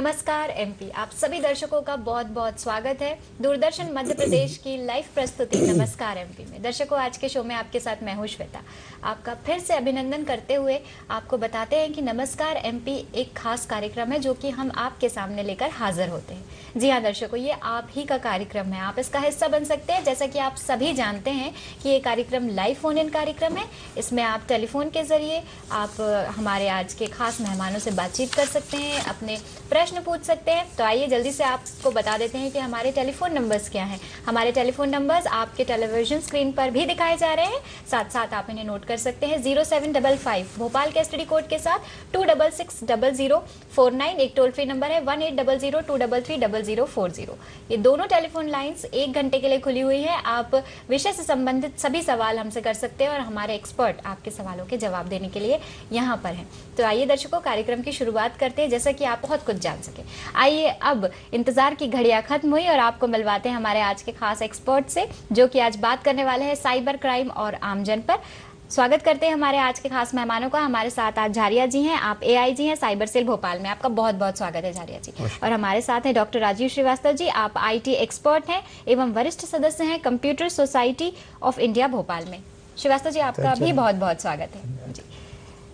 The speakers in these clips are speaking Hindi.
नमस्कार एमपी, आप सभी दर्शकों का बहुत बहुत स्वागत है दूरदर्शन मध्य प्रदेश की लाइव प्रस्तुति नमस्कार एमपी में। दर्शकों, आज के शो में आपके साथ मैं हूं श्वेता। आपका फिर से अभिनंदन करते हुए आपको बताते हैं कि नमस्कार एमपी एक खास कार्यक्रम है जो कि हम आपके सामने लेकर हाजिर होते हैं। जी हाँ दर्शकों, ये आप ही का कार्यक्रम है, आप इसका हिस्सा बन सकते हैं। जैसा कि आप सभी जानते हैं कि ये कार्यक्रम लाइव फोन इन कार्यक्रम है। इसमें आप टेलीफोन के जरिए आप हमारे आज के खास मेहमानों से बातचीत कर सकते हैं, अपने प्रश्न पूछ सकते हैं। तो आइए जल्दी से आपको बता देते हैं कि हमारे टेलीफोन नंबर्स क्या हैं। हमारे टेलीफोन नंबर्स आपके टेलीविजन स्क्रीन पर भी दिखाए जा रहे हैं, साथ साथ आप इन्हें नोट कर सकते हैं। 0755 भोपाल के एसटीडी कोड के साथ 2660049, एक टोल फ्री नंबर है 1800233040। ये दोनों टेलीफोन लाइंस 1 घंटे के लिए खुली हुई है। आप विषय से संबंधित सभी सवाल हमसे कर सकते हैं और हमारे एक्सपर्ट आपके सवालों के जवाब देने के लिए यहाँ पर हैं। तो आइए दर्शकों, कार्यक्रम की शुरुआत करते हैं, जैसा कि आप बहुत कुछ जान सके। आइए अब इंतजार की घड़ियां खत्म हुई और आपको मिलवाते हैं हमारे आज के खास एक्सपर्ट से, जो कि आज बात करने वाले हैं साइबर क्राइम और आमजन पर। स्वागत करते हैं हमारे आज के खास मेहमानों का। हमारे साथ आज झारिया जी हैं, आप एआईजी हैं साइबर सेल भोपाल में। आपका बहुत बहुत स्वागत है झारिया जी। और हमारे साथ हैं डॉक्टर राजीव श्रीवास्तव जी, आप आईटी एक्सपर्ट हैं एवं वरिष्ठ सदस्य हैं computer society of India Bhopal में। श्रीवास्तव जी, आपका भी बहुत बहुत स्वागत है जी।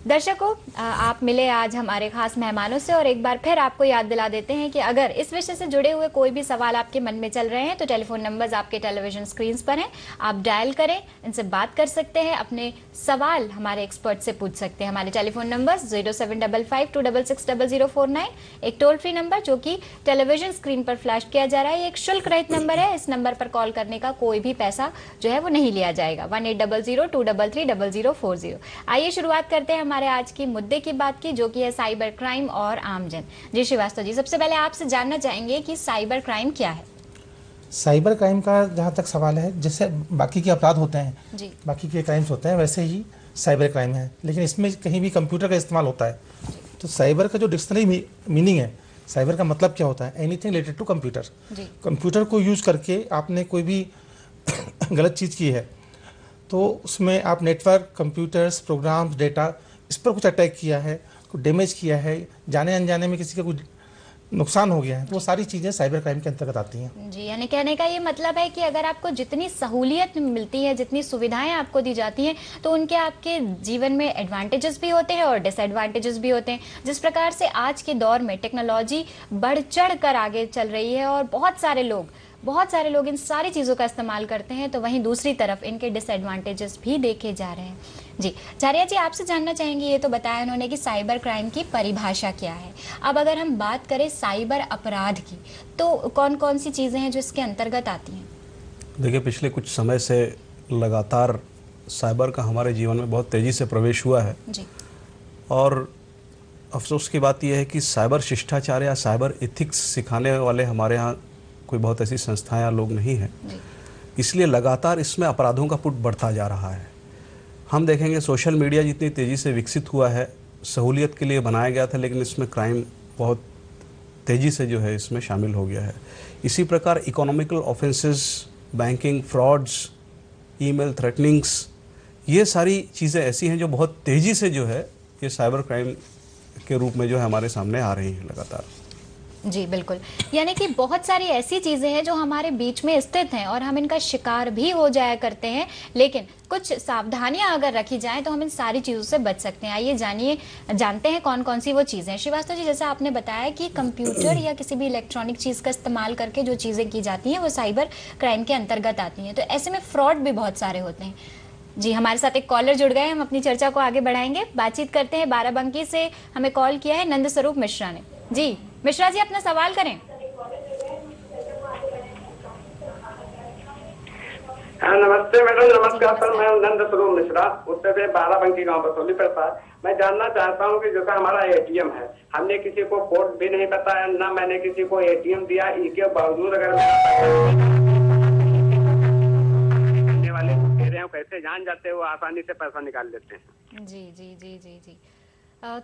दर्शकों, आप मिले आज हमारे खास मेहमानों से और एक बार फिर आपको याद दिला देते हैं कि अगर इस विषय से जुड़े हुए कोई भी सवाल आपके मन में चल रहे हैं तो टेलीफोन नंबर्स आपके टेलीविजन स्क्रीन पर हैं, आप डायल करें, इनसे बात कर सकते हैं, अपने सवाल हमारे एक्सपर्ट से पूछ सकते हैं। हमारे टेलीफोन नंबर्स 0755266049, एक टोल फ्री नंबर जो कि टेलीविजन स्क्रीन पर फ्लैश किया जा रहा है। ये एक शुल्क रहित नंबर है, इस नंबर पर कॉल करने का कोई भी पैसा जो है वो नहीं लिया जाएगा। 1800233040। आइए शुरुआत करते हैं हमारे आज की मुद्दे की बात की, जो कि है साइबर क्राइम और आमजन। जी श्रीवास्तव जी, सबसे पहले आपसे जानना चाहेंगे कि साइबर क्राइम क्या है। साइबर क्राइम का जहाँ तक सवाल है, जैसे बाकी के अपराध होते हैं जी, बाकी के क्राइम्स होते हैं, वैसे ही साइबर क्राइम है, लेकिन इसमें कहीं भी कंप्यूटर का इस्तेमाल होता है। तो साइबर का जो डिक्शनरी मीनिंग है, साइबर का मतलब क्या होता है, anything related to computer. Computer को यूज करके आपने कोई भी गलत चीज़ की है तो उसमें आप नेटवर्क, कंप्यूटर्स, प्रोग्राम्स, डेटा, इस पर कुछ अटैक किया है, कुछ डैमेज किया है, जाने अनजाने में किसी का कुछ नुकसान हो गया है, तो वो सारी चीज़ें साइबर क्राइम के अंतर्गत आती हैं। जी, यानी कहने का ये मतलब है कि अगर आपको जितनी सहूलियत मिलती है, जितनी सुविधाएं आपको दी जाती हैं, तो उनके आपके जीवन में एडवांटेजेस भी होते हैं और डिसएडवांटेजेस भी होते हैं। जिस प्रकार से आज के दौर में टेक्नोलॉजी बढ़ चढ़ कर आगे चल रही है और बहुत सारे लोग इन सारी चीज़ों का इस्तेमाल करते हैं, तो वहीं दूसरी तरफ इनके डिसएडवांटेजेस भी देखे जा रहे हैं। जी झारिया जी, आपसे जानना चाहेंगे, ये तो बताया उन्होंने कि साइबर क्राइम की परिभाषा क्या है। अब अगर हम बात करें साइबर अपराध की, तो कौन कौन सी चीज़ें हैं जो इसके अंतर्गत आती हैं? देखिए, पिछले कुछ समय से लगातार साइबर का हमारे जीवन में बहुत तेज़ी से प्रवेश हुआ है जी। और अफसोस की बात यह है कि साइबर शिष्टाचार या साइबर एथिक्स सिखाने वाले हमारे यहाँ कोई बहुत ऐसी संस्थाएं या लोग नहीं हैं, इसलिए लगातार इसमें अपराधों का पुट बढ़ता जा रहा है। हम देखेंगे सोशल मीडिया जितनी तेज़ी से विकसित हुआ है, सहूलियत के लिए बनाया गया था, लेकिन इसमें क्राइम बहुत तेज़ी से जो है इसमें शामिल हो गया है। इसी प्रकार economical offences, banking frauds, email threatenings, ये सारी चीज़ें ऐसी हैं जो बहुत तेज़ी से जो है ये साइबर क्राइम के रूप में जो है हमारे सामने आ रही हैं लगातार। जी बिल्कुल, यानी कि बहुत सारी ऐसी चीज़ें हैं जो हमारे बीच में स्थित हैं और हम इनका शिकार भी हो जाया करते हैं, लेकिन कुछ सावधानियां अगर रखी जाएं तो हम इन सारी चीज़ों से बच सकते हैं। आइए जानते हैं कौन कौन सी वो चीज़ें हैं। श्रीवास्तव जी, जैसे आपने बताया कि कंप्यूटर या किसी भी इलेक्ट्रॉनिक चीज़ का इस्तेमाल करके जो चीज़ें की जाती हैं वो साइबर क्राइम के अंतर्गत आती हैं, तो ऐसे में फ्रॉड भी बहुत सारे होते हैं। जी, हमारे साथ एक कॉलर जुड़ गए, हम अपनी चर्चा को आगे बढ़ाएंगे, बातचीत करते हैं। बाराबंकी से हमें कॉल किया है नंद स्वरूप मिश्रा ने। जी मिश्रा जी, अपना सवाल करें। हाँ नमस्ते मैडम। नमस्कार सर, मैं नंद स्वरूप मिश्रा, उत्तर प्रदेश बाराबंकी गांव बसोली पड़ता है। मैं जानना चाहता हूँ कि जैसा हमारा एटीएम है, हमने किसी को कोड भी नहीं बताया, ना मैंने किसी को एटीएम दिया, इसके बावजूद अगर मेरा करने वाले दे रहे हो, कैसे जान जाते हो आसानी से पैसा निकाल लेते हैं। जी जी जी जी जी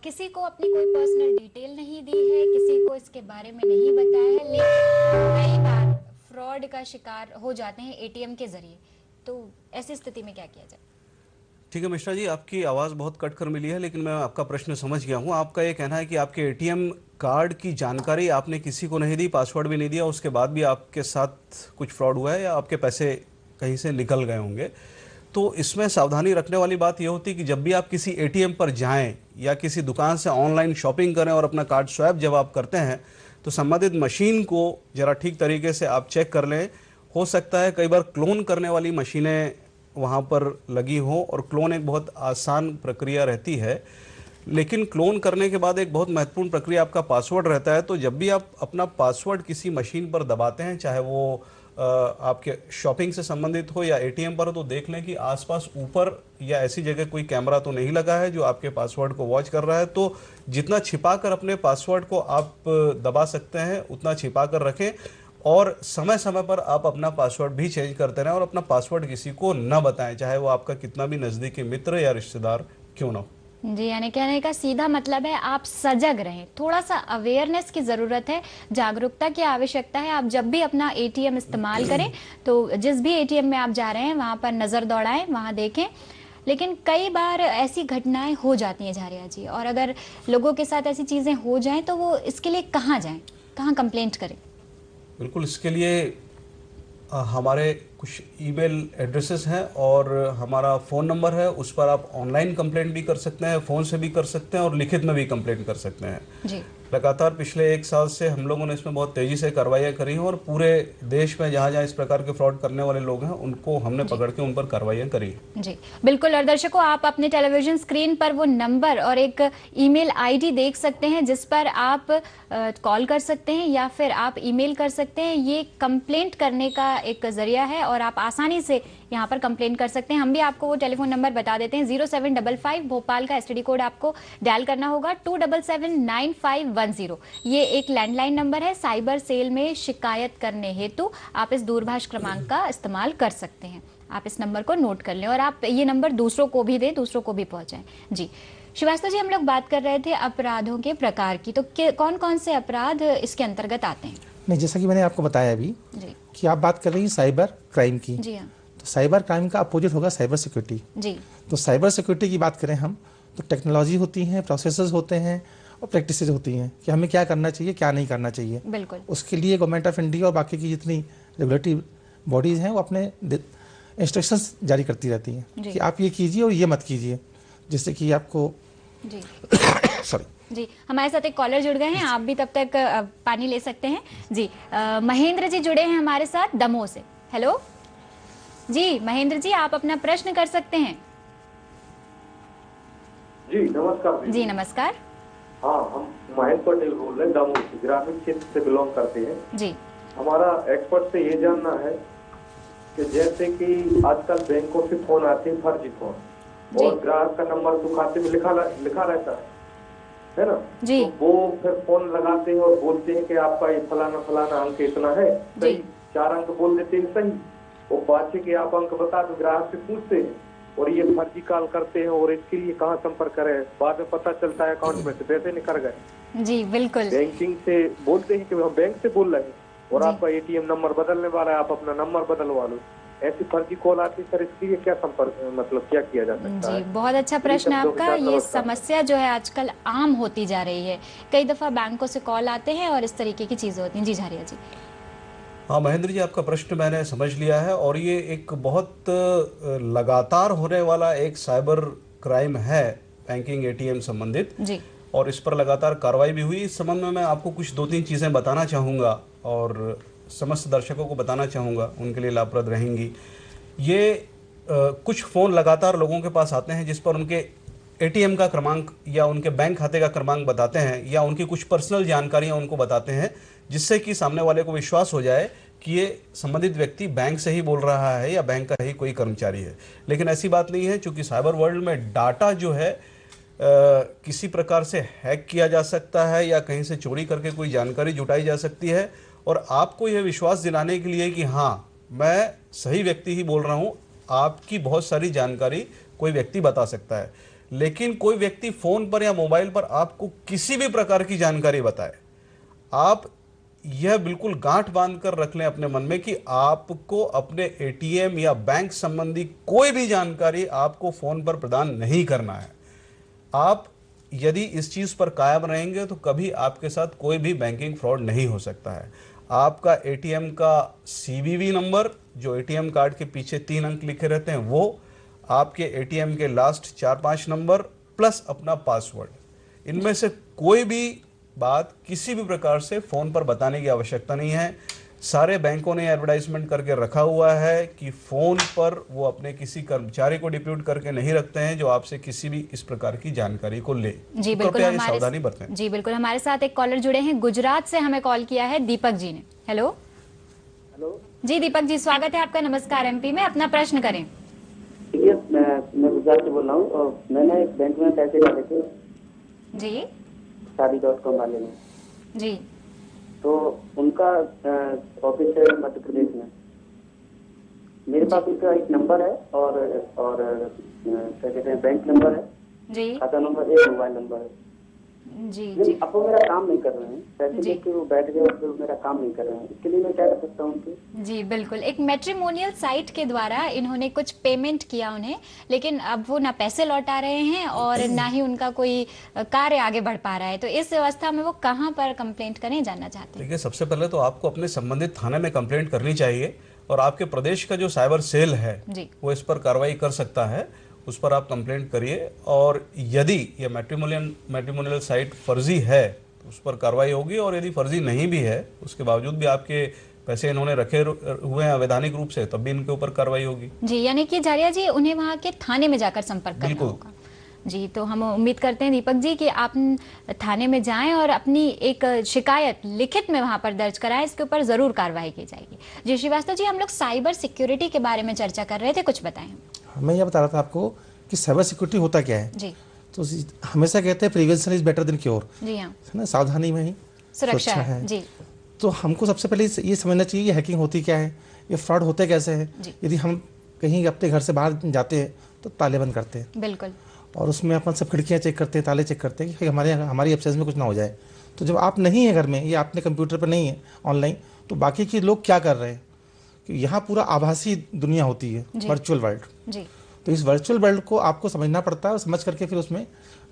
किसी को अपनी कोई पर्सनल डिटेल नहीं दी है, किसी को इसके बारे में नहीं बताया है, लेकिन कई बार फ्रॉड का शिकार हो जाते हैं एटीएम के जरिए, तो ऐसी स्थिति में क्या किया जाए? ठीक है मिश्रा जी, आपकी आवाज़ बहुत कट कर मिली है, लेकिन मैं आपका प्रश्न समझ गया हूँ। आपका ये कहना है कि आपके एटीएम कार्ड की जानकारी आपने किसी को नहीं दी, पासवर्ड भी नहीं दिया, उसके बाद भी आपके साथ कुछ फ्रॉड हुआ है या आपके पैसे कहीं से निकल गए होंगे, तो इसमें सावधानी रखने वाली बात यह होती है कि जब भी आप किसी एटीएम पर जाएं या किसी दुकान से ऑनलाइन शॉपिंग करें और अपना कार्ड स्वैप जब आप करते हैं तो संबंधित मशीन को ज़रा ठीक तरीके से आप चेक कर लें। हो सकता है कई बार क्लोन करने वाली मशीनें वहाँ पर लगी हों, और क्लोन एक बहुत आसान प्रक्रिया रहती है, लेकिन क्लोन करने के बाद एक बहुत महत्वपूर्ण प्रक्रिया आपका पासवर्ड रहता है। तो जब भी आप अपना पासवर्ड किसी मशीन पर दबाते हैं, चाहे वो आपके शॉपिंग से संबंधित हो या एटीएम पर हो, तो देख लें कि आसपास ऊपर या ऐसी जगह कोई कैमरा तो नहीं लगा है जो आपके पासवर्ड को वॉच कर रहा है। तो जितना छिपा कर अपने पासवर्ड को आप दबा सकते हैं उतना छिपा कर रखें, और समय समय पर आप अपना पासवर्ड भी चेंज करते रहें, और अपना पासवर्ड किसी को न बताएं, चाहे वो आपका कितना भी नज़दीकी मित्र या रिश्तेदार क्यों ना हो। जी, यानी कहने का सीधा मतलब है आप सजग रहें, थोड़ा सा अवेयरनेस की ज़रूरत है, जागरूकता की आवश्यकता है। आप जब भी अपना एटीएम इस्तेमाल करें तो जिस भी एटीएम में आप जा रहे हैं वहाँ पर नज़र दौड़ाएं, वहाँ देखें। लेकिन कई बार ऐसी घटनाएं हो जाती हैं झारिया जी, और अगर लोगों के साथ ऐसी चीज़ें हो जाएं तो वो इसके लिए कहाँ जाएं, कहाँ कंप्लेंट करें? बिल्कुल, इसके लिए हमारे कुछ ईमेल एड्रेसेस हैं और हमारा फ़ोन नंबर है, उस पर आप ऑनलाइन कंप्लेंट भी कर सकते हैं, फ़ोन से भी कर सकते हैं और लिखित में भी कंप्लेंट कर सकते हैं जी। लगातार पिछले 1 साल से हम लोगों ने इसमें बहुत तेज़ी से कार्रवाइयाँ करी हैं, और पूरे देश में जहाँ जहाँ इस प्रकार के फ्रॉड करने वाले लोग हैं उनको हमने पकड़ के उन पर कार्रवाइयाँ करी हैं। जी बिल्कुल। और दर्शकों, आप अपने टेलीविजन स्क्रीन पर वो नंबर और एक ईमेल आईडी देख सकते हैं जिस पर आप कॉल कर सकते हैं या फिर आप ईमेल कर सकते हैं। ये कंप्लेंट करने का एक जरिया है और आप आसानी से यहाँ पर कंप्लेंट कर सकते हैं। हम भी आपको वो टेलीफोन नंबर बता देते हैं, 0755 भोपाल का एसटीडी कोड आपको डायल करना होगा, 2779510। ये एक लैंडलाइन नंबर है। साइबर सेल में शिकायत करने हेतु आप इस दूरभाष क्रमांक का इस्तेमाल कर सकते हैं। आप इस नंबर को नोट कर लें और आप ये नंबर दूसरों को भी दें, दूसरों को भी पहुंचाएं। जी श्रीवास्तव जी, हम लोग बात कर रहे थे अपराधों के प्रकार की, तो कौन कौन से अपराध इसके अंतर्गत आते हैं? नहीं, जैसा कि मैंने आपको बताया अभी जी कि आप बात कर रही हैं साइबर क्राइम की। जी हाँ। तो साइबर क्राइम का अपोजिट होगा साइबर सिक्योरिटी। जी। तो साइबर सिक्योरिटी की बात करें हम, तो टेक्नोलॉजी होती हैं, प्रोसेसेस होते हैं और प्रैक्टिसेस होती हैं कि हमें क्या करना चाहिए, क्या नहीं करना चाहिए। बिल्कुल। उसके लिए गवर्नमेंट ऑफ इंडिया और बाकी की जितनी रेगुलेटरी बॉडीज़ हैं वो अपने इंस्ट्रक्शंस जारी करती रहती हैं कि आप ये कीजिए और ये मत कीजिए, जिससे कि आपको जी सॉरी जी। हमारे साथ एक कॉलर जुड़ गए हैं, आप भी तब तक पानी ले सकते हैं। जी महेंद्र जी जुड़े हैं हमारे साथ दमोह से। हेलो जी महेंद्र जी, आप अपना प्रश्न कर सकते हैं। जी नमस्कार। जी नमस्कार। हाँ, हम महेंद्र पटेल बोल रहे हैं, दमोह से, ग्रामीण क्षेत्र से बिलोंग करते हैं। जी। हमारा एक्सपर्ट से ये जानना है कि जैसे कि आजकल बैंकों से फोन आते हैं, फर्जी फोन, और ग्राहक का नंबर तो खाते में लिखा रहता है ना जी। तो वो फिर फोन लगाते हैं और बोलते हैं कि आपका ये फलाना फलाना अंक इतना है, सही 4 अंक बोल देते हैं सही, वो बात है कि आप अंक बता दो, ग्राहक से पूछते हैं और ये फर्जी कॉल करते हैं। और इसके लिए कहाँ संपर्क करें? बाद में पता चलता है अकाउंट में से पैसे निकल गए। जी बिल्कुल। बैंकिंग से बोलते हैं कि हम बैंक से बोल रहे हैं और आपका एटीएम नंबर बदलने वाला है, आप अपना नंबर बदलवा लो। ऐसी फर्जी कॉल आती है सर, इसके लिए क्या संपर्क, मतलब क्या किया जा सकता है? जी बहुत अच्छा प्रश्न है आपका। ये समस्या जो है आजकल आम होती जा रही है, कई दफा बैंकों से कॉल आते हैं और इस तरीके की चीजें होती हैं। जी झारिया जी। हाँ महेंद्र जी, आपका प्रश्न मैंने समझ लिया है, और ये एक बहुत लगातार होने वाला एक साइबर क्राइम है बैंकिंग एटीएम संबंधित जी, और इस पर लगातार कार्रवाई भी हुई। इस संबंध में मैं आपको कुछ 2-3 चीज़ें बताना चाहूँगा और समस्त दर्शकों को बताना चाहूँगा, उनके लिए लाभप्रद रहेंगी। ये कुछ फ़ोन लगातार लोगों के पास आते हैं जिस पर उनके एटीएम का क्रमांक या उनके बैंक खाते का क्रमांक बताते हैं या उनकी कुछ पर्सनल जानकारियां उनको बताते हैं, जिससे कि सामने वाले को विश्वास हो जाए कि ये संबंधित व्यक्ति बैंक से ही बोल रहा है या बैंक का ही कोई कर्मचारी है। लेकिन ऐसी बात नहीं है, क्योंकि साइबर वर्ल्ड में डाटा जो है किसी प्रकार से हैक किया जा सकता है या कहीं से चोरी करके कोई जानकारी जुटाई जा सकती है। और आपको यह विश्वास दिलाने के लिए कि हाँ मैं सही व्यक्ति ही बोल रहा हूँ, आपकी बहुत सारी जानकारी कोई व्यक्ति बता सकता है, लेकिन कोई व्यक्ति फ़ोन पर या मोबाइल पर आपको किसी भी प्रकार की जानकारी बताए, आप यह बिल्कुल गांठ बांध कर रख लें अपने मन में कि आपको अपने एटीएम या बैंक संबंधी कोई भी जानकारी आपको फ़ोन पर प्रदान नहीं करना है। आप यदि इस चीज़ पर कायम रहेंगे तो कभी आपके साथ कोई भी बैंकिंग फ्रॉड नहीं हो सकता है। आपका एटीएम का सीवीवी नंबर, जो एटीएम कार्ड के पीछे 3 अंक लिखे रहते हैं, वो आपके एटीएम के लास्ट 4-5 नंबर प्लस अपना पासवर्ड, इनमें से कोई भी बात किसी भी प्रकार से फ़ोन पर बताने की आवश्यकता नहीं है। सारे बैंकों ने एडवर्टाइजमेंट करके रखा हुआ है कि फ़ोन पर वो अपने किसी कर्मचारी को डिप्यूट करके नहीं रखते हैं जो आपसे किसी भी इस प्रकार की जानकारी को ले। जी तो बिल्कुल, कृपया ये सावधानी बरतें। जी बिल्कुल, हमारे साथ एक कॉलर जुड़े हैं, गुजरात से हमें कॉल किया है दीपक जी ने। हेलो। हेलो जी दीपक जी, स्वागत है आपका नमस्कार एमपी में, अपना प्रश्न करें। ठीक है, मैं गुजरात से बोल रहा हूँ और मैंने एक बैंक में पैसे डाले थे जी शादी.com वाले में, जी तो उनका ऑफिस है मध्य प्रदेश में। मेरे पास उनका एक नंबर है और क्या कहते हैं, बैंक नंबर है, जी खाता नंबर, एक मोबाइल नंबर है। जी जी लेकिन अब वो मेरा काम नहीं कर रहे हैं, पैसे जी। लेके वो बैठ गए और फिर मेरा काम नहीं कर रहे हैं। इसके लिए मैं क्या कर सकता हूँ उनके? जी बिल्कुल, एक मैट्रिमोनियल साइट के द्वारा इन्होंने कुछ पेमेंट किया उन्हें, लेकिन अब वो ना पैसे लौटा रहे हैं और ना ही उनका कोई कार्य आगे बढ़ पा रहा है। तो इस अवस्था में वो कहाँ पर कंप्लेंट करें, जानना चाहते हैं। देखिए, सबसे पहले तो आपको अपने संबंधित थाने में कंप्लेंट करनी चाहिए और आपके प्रदेश का जो साइबर सेल है जी वो इस पर कार्रवाई कर सकता है, उस पर आप कंप्लेंट करिए। और यदि ये मैट्रिमोनियल साइट फर्जी है तो उस पर कार्रवाई होगी, और यदि फर्जी नहीं भी है, उसके बावजूद भी आपके पैसे इन्होंने रखे हुए हैं अवैधानिक रूप से, तब भी इनके ऊपर कार्रवाई होगी। जी, यानी कि जारिया जी उन्हें वहाँ के थाने में जाकर संपर्क करना बिल्कुल। होगा। जी, तो हम उम्मीद करते हैं दीपक जी कि आप थाने में जाएं और अपनी एक शिकायत लिखित में वहां पर दर्ज कराएं, इसके ऊपर जरूर कार्रवाई की जाएगी। जी श्रीवास्तव जी, हम लोग साइबर सिक्योरिटी के बारे में चर्चा कर रहे थे, कुछ बताएं। मैं ये बता रहा था आपको कि साइबर सिक्योरिटी होता क्या है। जी तो हमेशा कहते हैं prevention is better than cure, जी हाँ, है ना, सावधानी में ही सुरक्षा है। जी तो हमको सबसे पहले ये समझना चाहिए, ये हैकिंग होती क्या है, ये फ्रॉड होते कैसे हैं। जी। यदि हम कहीं अपने घर से बाहर जाते हैं तो ताले बंद करते हैं बिल्कुल। और उसमें अपन सब खिड़कियाँ चेक करते हैं, ताले चेक करते हैं कि हमारी एब्सेंस में कुछ ना हो जाए। तो जब आप नहीं है घर में या आपने कंप्यूटर पर नहीं है ऑनलाइन, तो बाकी के लोग क्या कर रहे हैं, कि यहाँ पूरा आभासी दुनिया होती है, जी। Virtual world. जी तो इस वर्चुअल वर्ल्ड को आपको समझना पड़ता है और समझ करके फिर उसमें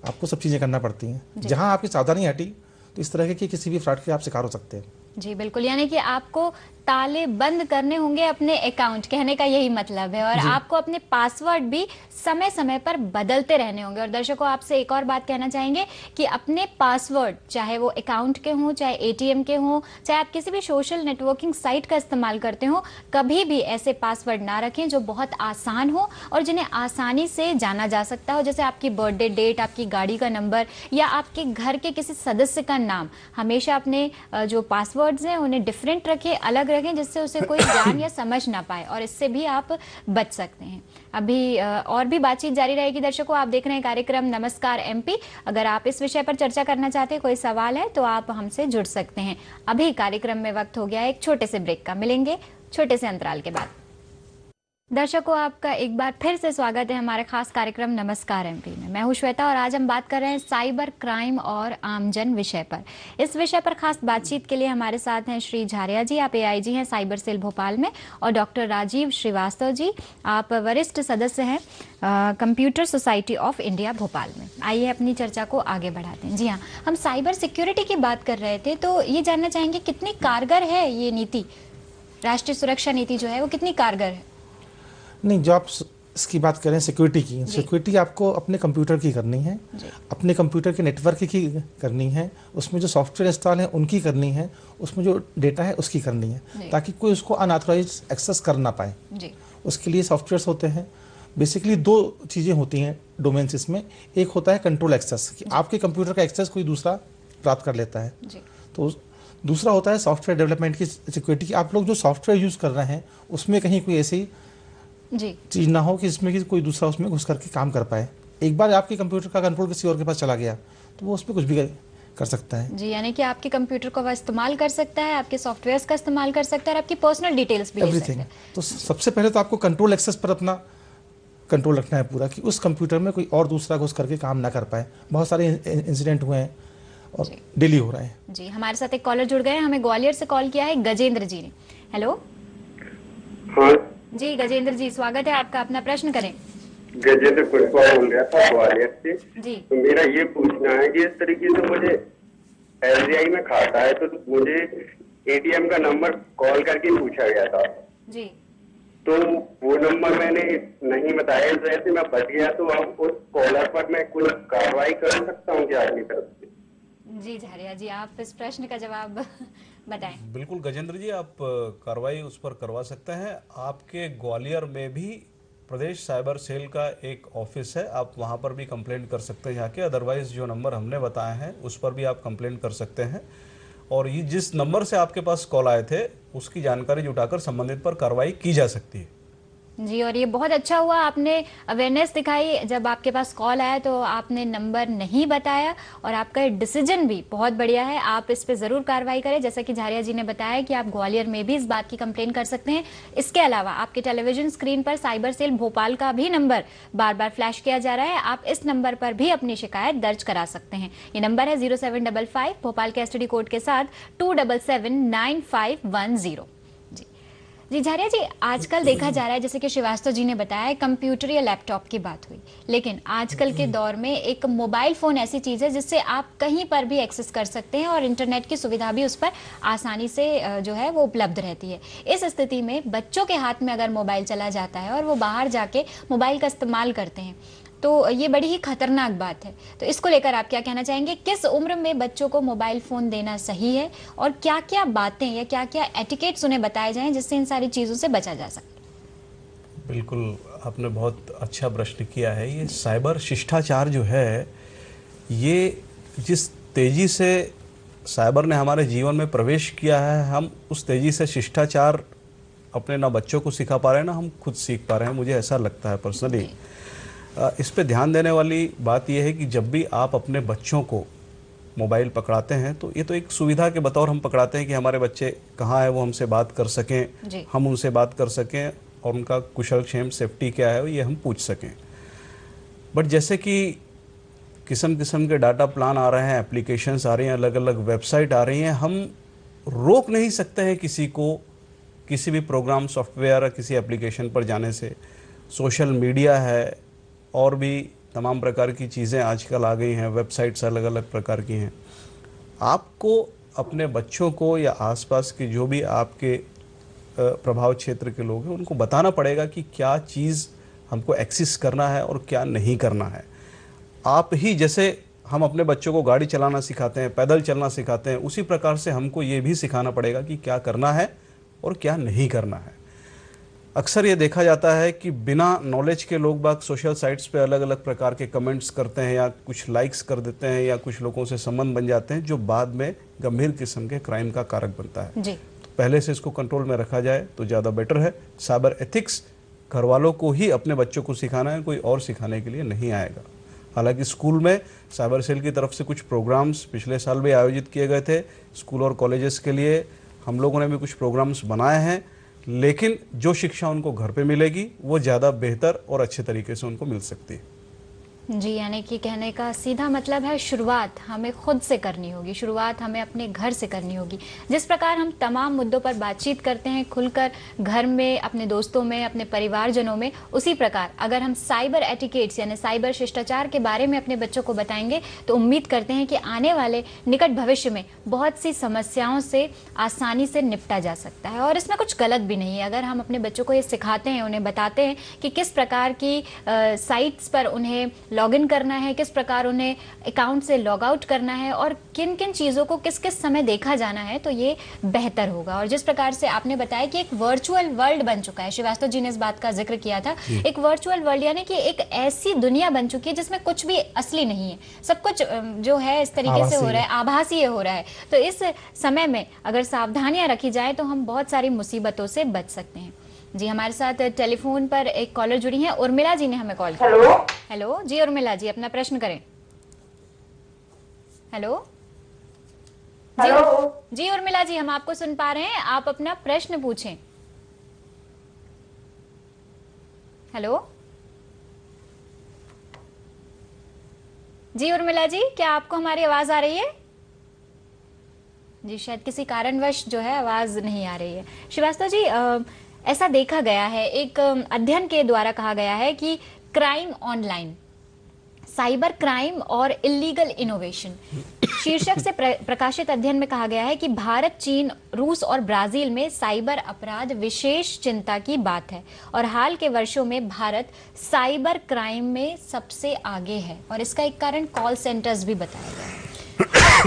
आपको सब चीज़ें करना पड़ती हैं। जहाँ आपकी सावधानी हटी तो इस तरह के किसी भी फ्रॉड के आप शिकार हो सकते हैं। जी बिल्कुल, यानी कि आपको ताले बंद करने होंगे अपने अकाउंट, कहने का यही मतलब है, और आपको अपने पासवर्ड भी समय समय पर बदलते रहने होंगे। और दर्शकों, आपसे एक और बात कहना चाहेंगे कि अपने पासवर्ड, चाहे वो अकाउंट के हों, चाहे एटीएम के हों, चाहे आप किसी भी सोशल नेटवर्किंग साइट का इस्तेमाल करते हो, कभी भी ऐसे पासवर्ड ना रखें जो बहुत आसान हो और जिन्हें आसानी से जाना जा सकता हो, जैसे आपकी बर्थडे डेट, आपकी गाड़ी का नंबर या आपके घर के किसी सदस्य का नाम। हमेशा अपने जो पासवर्ड्स हैं उन्हें डिफरेंट रखें, अलग रखें, जिससे उसे कोई जान या समझ ना पाए, और इससे भी आप बच सकते हैं। अभी और भी बातचीत जारी रहेगी। दर्शकों, आप देख रहे हैं कार्यक्रम नमस्कार एमपी। अगर आप इस विषय पर चर्चा करना चाहते हैं, कोई सवाल है, तो आप हमसे जुड़ सकते हैं। अभी कार्यक्रम में वक्त हो गया है एक छोटे से ब्रेक का, मिलेंगे छोटे से अंतराल के बाद। दर्शकों, आपका एक बार फिर से स्वागत है हमारे खास कार्यक्रम नमस्कार एमपी में। मैं हूं श्वेता और आज हम बात कर रहे हैं साइबर क्राइम और आमजन विषय पर। इस विषय पर खास बातचीत के लिए हमारे साथ हैं श्री झारिया जी, आप एआईजी हैं साइबर सेल भोपाल में, और डॉक्टर राजीव श्रीवास्तव जी, आप वरिष्ठ सदस्य हैं computer society of India Bhopal में। आइए अपनी चर्चा को आगे बढ़ाते हैं। जी हाँ, हम साइबर सिक्योरिटी की बात कर रहे थे, तो ये जानना चाहेंगे कितनी कारगर है ये नीति, राष्ट्रीय सुरक्षा नीति जो है वो कितनी कारगर है? नहीं, जो आप इसकी बात करें सिक्योरिटी की, सिक्योरिटी आपको अपने कंप्यूटर की करनी है, अपने कंप्यूटर के नेटवर्क की करनी है, उसमें जो सॉफ्टवेयर इंस्टॉल है उनकी करनी है, उसमें जो डेटा है उसकी करनी है, ताकि कोई उसको अनऑथराइज एक्सेस कर ना पाए। उसके लिए सॉफ्टवेयर्स होते हैं। बेसिकली दो चीज़ें होती हैं डोमेन्स इसमें। एक होता है कंट्रोल एक्सेस, कि आपके कंप्यूटर का एक्सेस कोई दूसरा प्राप्त कर लेता है। तो दूसरा होता है सॉफ्टवेयर डेवलपमेंट की सिक्योरिटी, की आप लोग जो सॉफ्टवेयर यूज़ कर रहे हैं उसमें कहीं कोई ऐसी चीज ना हो कि इसमें कि कोई दूसरा उसमें घुस करके काम कर पाए। एक बार आपके कंप्यूटर का कंट्रोल किसी और के पास चला गया तो वो उसमें कुछ भी कर सकता है। जी, यानी कि आपके कंप्यूटर को वह इस्तेमाल कर सकता है, आपके सॉफ्टवेयर्स का इस्तेमाल कर सकता है और आपकी पर्सनल डिटेल्स भी ले सकता है। तो सबसे पहले तो आपको कंट्रोल एक्सेस पर अपना कंट्रोल रखना है पूरा, कि उस कंप्यूटर में कोई और दूसरा घुस करके काम ना कर पाए। बहुत सारे इंसिडेंट हुए हैं और डेली हो रहे हैं। जी, हमारे साथ एक कॉलर जुड़ गए हैं, हमें ग्वालियर से कॉल किया है गजेंद्र जी ने। हेलो। हाँ जी गजेंद्र जी, स्वागत है आपका, अपना प्रश्न करें। गजेंद्र कुशवाहा बोल रहा था ग्वालियर से। जी। तो मेरा ये पूछना है कि इस तरीके से मुझे SBI में खाता है, तो मुझे ATM का नंबर कॉल करके पूछा गया था जी। तो वो नंबर मैंने नहीं बताया, इस वजह से मैं बच गया। तो अब उस कॉलर पर मैं कुछ कार्रवाई कर सकता हूँ क्या आपकी तरफ से? जी झारिया जी, आप इस प्रश्न का जवाब बताएं। बिल्कुल गजेंद्र जी, आप कार्रवाई उस पर करवा सकते हैं। आपके ग्वालियर में भी प्रदेश साइबर सेल का एक ऑफिस है, आप वहां पर भी कंप्लेंट कर सकते हैं जाके। अदरवाइज जो नंबर हमने बताए हैं उस पर भी आप कंप्लेंट कर सकते हैं। और ये जिस नंबर से आपके पास कॉल आए थे उसकी जानकारी जुटाकर संबंधित पर कार्रवाई की जा सकती है। जी, और ये बहुत अच्छा हुआ आपने अवेयरनेस दिखाई। जब आपके पास कॉल आया तो आपने नंबर नहीं बताया, और आपका डिसीजन भी बहुत बढ़िया है। आप इस पे ज़रूर कार्रवाई करें। जैसा कि झारिया जी ने बताया कि आप ग्वालियर में भी इस बात की कंप्लेन कर सकते हैं। इसके अलावा आपके टेलीविजन स्क्रीन पर साइबर सेल भोपाल का भी नंबर बार बार फ्लैश किया जा रहा है, आप इस नंबर पर भी अपनी शिकायत दर्ज करा सकते हैं। ये नंबर है 0755 भोपाल के STD कोड के साथ 2779510। जी झारिया जी, आजकल देखा जा रहा है, जैसे कि श्रीवास्तव जी ने बताया, कंप्यूटर या लैपटॉप की बात हुई, लेकिन आजकल के दौर में एक मोबाइल फ़ोन ऐसी चीज़ है जिससे आप कहीं पर भी एक्सेस कर सकते हैं, और इंटरनेट की सुविधा भी उस पर आसानी से जो है वो उपलब्ध रहती है। इस स्थिति में बच्चों के हाथ में अगर मोबाइल चला जाता है और वो बाहर जाके मोबाइल का इस्तेमाल करते हैं, तो ये बड़ी ही खतरनाक बात है। तो इसको लेकर आप क्या कहना चाहेंगे? किस उम्र में बच्चों को मोबाइल फ़ोन देना सही है, और क्या क्या बातें या क्या क्या एटिकेट्स उन्हें बताए जाएं जिससे इन सारी चीज़ों से बचा जा सके? बिल्कुल, आपने बहुत अच्छा प्रश्न किया है। ये साइबर शिष्टाचार जो है, ये जिस तेज़ी से साइबर ने हमारे जीवन में प्रवेश किया है, हम उस तेज़ी से शिष्टाचार अपने ना बच्चों को सिखा पा रहे हैं ना हम खुद सीख पा रहे हैं, मुझे ऐसा लगता है पर्सनली। इस पे ध्यान देने वाली बात यह है कि जब भी आप अपने बच्चों को मोबाइल पकड़ाते हैं, तो ये तो एक सुविधा के बतौर हम पकड़ाते हैं कि हमारे बच्चे कहाँ है, वो हमसे बात कर सकें, हम उनसे बात कर सकें, और उनका कुशल क्षेम सेफ्टी क्या है ये हम पूछ सकें। बट जैसे कि किस्म किस्म के डाटा प्लान आ रहे हैं, एप्लीकेशंस आ रही हैं, अलग अलग वेबसाइट आ रही हैं, हम रोक नहीं सकते हैं किसी को किसी भी प्रोग्राम, सॉफ्टवेयर, किसी एप्लीकेशन पर जाने से। सोशल मीडिया है, और भी तमाम प्रकार की चीज़ें आजकल आ गई हैं, वेबसाइट्स अलग अलग प्रकार की हैं। आपको अपने बच्चों को या आसपास के जो भी आपके प्रभाव क्षेत्र के लोग हैं उनको बताना पड़ेगा कि क्या चीज़ हमको एक्सेस करना है और क्या नहीं करना है। आप ही जैसे हम अपने बच्चों को गाड़ी चलाना सिखाते हैं, पैदल चलना सिखाते हैं, उसी प्रकार से हमको ये भी सिखाना पड़ेगा कि क्या करना है और क्या नहीं करना है। अक्सर ये देखा जाता है कि बिना नॉलेज के लोग बाग सोशल साइट्स पे अलग अलग प्रकार के कमेंट्स करते हैं, या कुछ लाइक्स कर देते हैं, या कुछ लोगों से संबंध बन जाते हैं जो बाद में गंभीर किस्म के क्राइम का कारक बनता है। जी। तो पहले से इसको कंट्रोल में रखा जाए तो ज़्यादा बेटर है। साइबर एथिक्स घर वालों को ही अपने बच्चों को सिखाना है, कोई और सिखाने के लिए नहीं आएगा। हालांकि स्कूल में साइबर सेल की तरफ से कुछ प्रोग्राम्स पिछले साल भी आयोजित किए गए थे। स्कूल और कॉलेजेस के लिए हम लोगों ने भी कुछ प्रोग्राम्स बनाए हैं, लेकिन जो शिक्षा उनको घर पे मिलेगी वो ज़्यादा बेहतर और अच्छे तरीके से उनको मिल सकती है। जी, यानी कि कहने का सीधा मतलब है, शुरुआत हमें खुद से करनी होगी, शुरुआत हमें अपने घर से करनी होगी। जिस प्रकार हम तमाम मुद्दों पर बातचीत करते हैं खुलकर घर में, अपने दोस्तों में, अपने परिवारजनों में, उसी प्रकार अगर हम साइबर एटिकेट्स यानी साइबर शिष्टाचार के बारे में अपने बच्चों को बताएंगे तो उम्मीद करते हैं कि आने वाले निकट भविष्य में बहुत सी समस्याओं से आसानी से निपटा जा सकता है। और इसमें कुछ गलत भी नहीं है अगर हम अपने बच्चों को ये सिखाते हैं, उन्हें बताते हैं कि किस प्रकार की साइट्स पर उन्हें लॉगिन करना है, किस प्रकार उन्हें अकाउंट से लॉग आउट करना है, और किन किन चीज़ों को किस किस समय देखा जाना है, तो ये बेहतर होगा। और जिस प्रकार से आपने बताया कि एक वर्चुअल वर्ल्ड बन चुका है, श्रीवास्तव जी ने इस बात का जिक्र किया था, एक वर्चुअल वर्ल्ड यानी कि एक ऐसी दुनिया बन चुकी है जिसमें कुछ भी असली नहीं है, सब कुछ जो है इस तरीके से हो रहा है, आभासी हो रहा है। तो इस समय में अगर सावधानियां रखी जाए तो हम बहुत सारी मुसीबतों से बच सकते हैं। जी, हमारे साथ टेलीफोन पर एक कॉलर जुड़ी हैं, उर्मिला जी ने हमें कॉल किया। हेलो। हेलो जी, उर्मिला जी अपना प्रश्न करें। हेलो हेलो जी, उर्मिला जी हम आपको सुन पा रहे हैं, आप अपना प्रश्न पूछें। हेलो जी, उर्मिला जी क्या आपको हमारी आवाज आ रही है? जी, शायद किसी कारणवश जो है आवाज नहीं आ रही है। श्रीवास्तव जी, ऐसा देखा गया है, एक अध्ययन के द्वारा कहा गया है कि क्राइम ऑनलाइन, साइबर क्राइम और इलीगल इनोवेशन शीर्षक से प्रकाशित अध्ययन में कहा गया है कि भारत, चीन, रूस और ब्राजील में साइबर अपराध विशेष चिंता की बात है और हाल के वर्षों में भारत साइबर क्राइम में सबसे आगे है और इसका एक कारण कॉल सेंटर्स भी बताया गया है।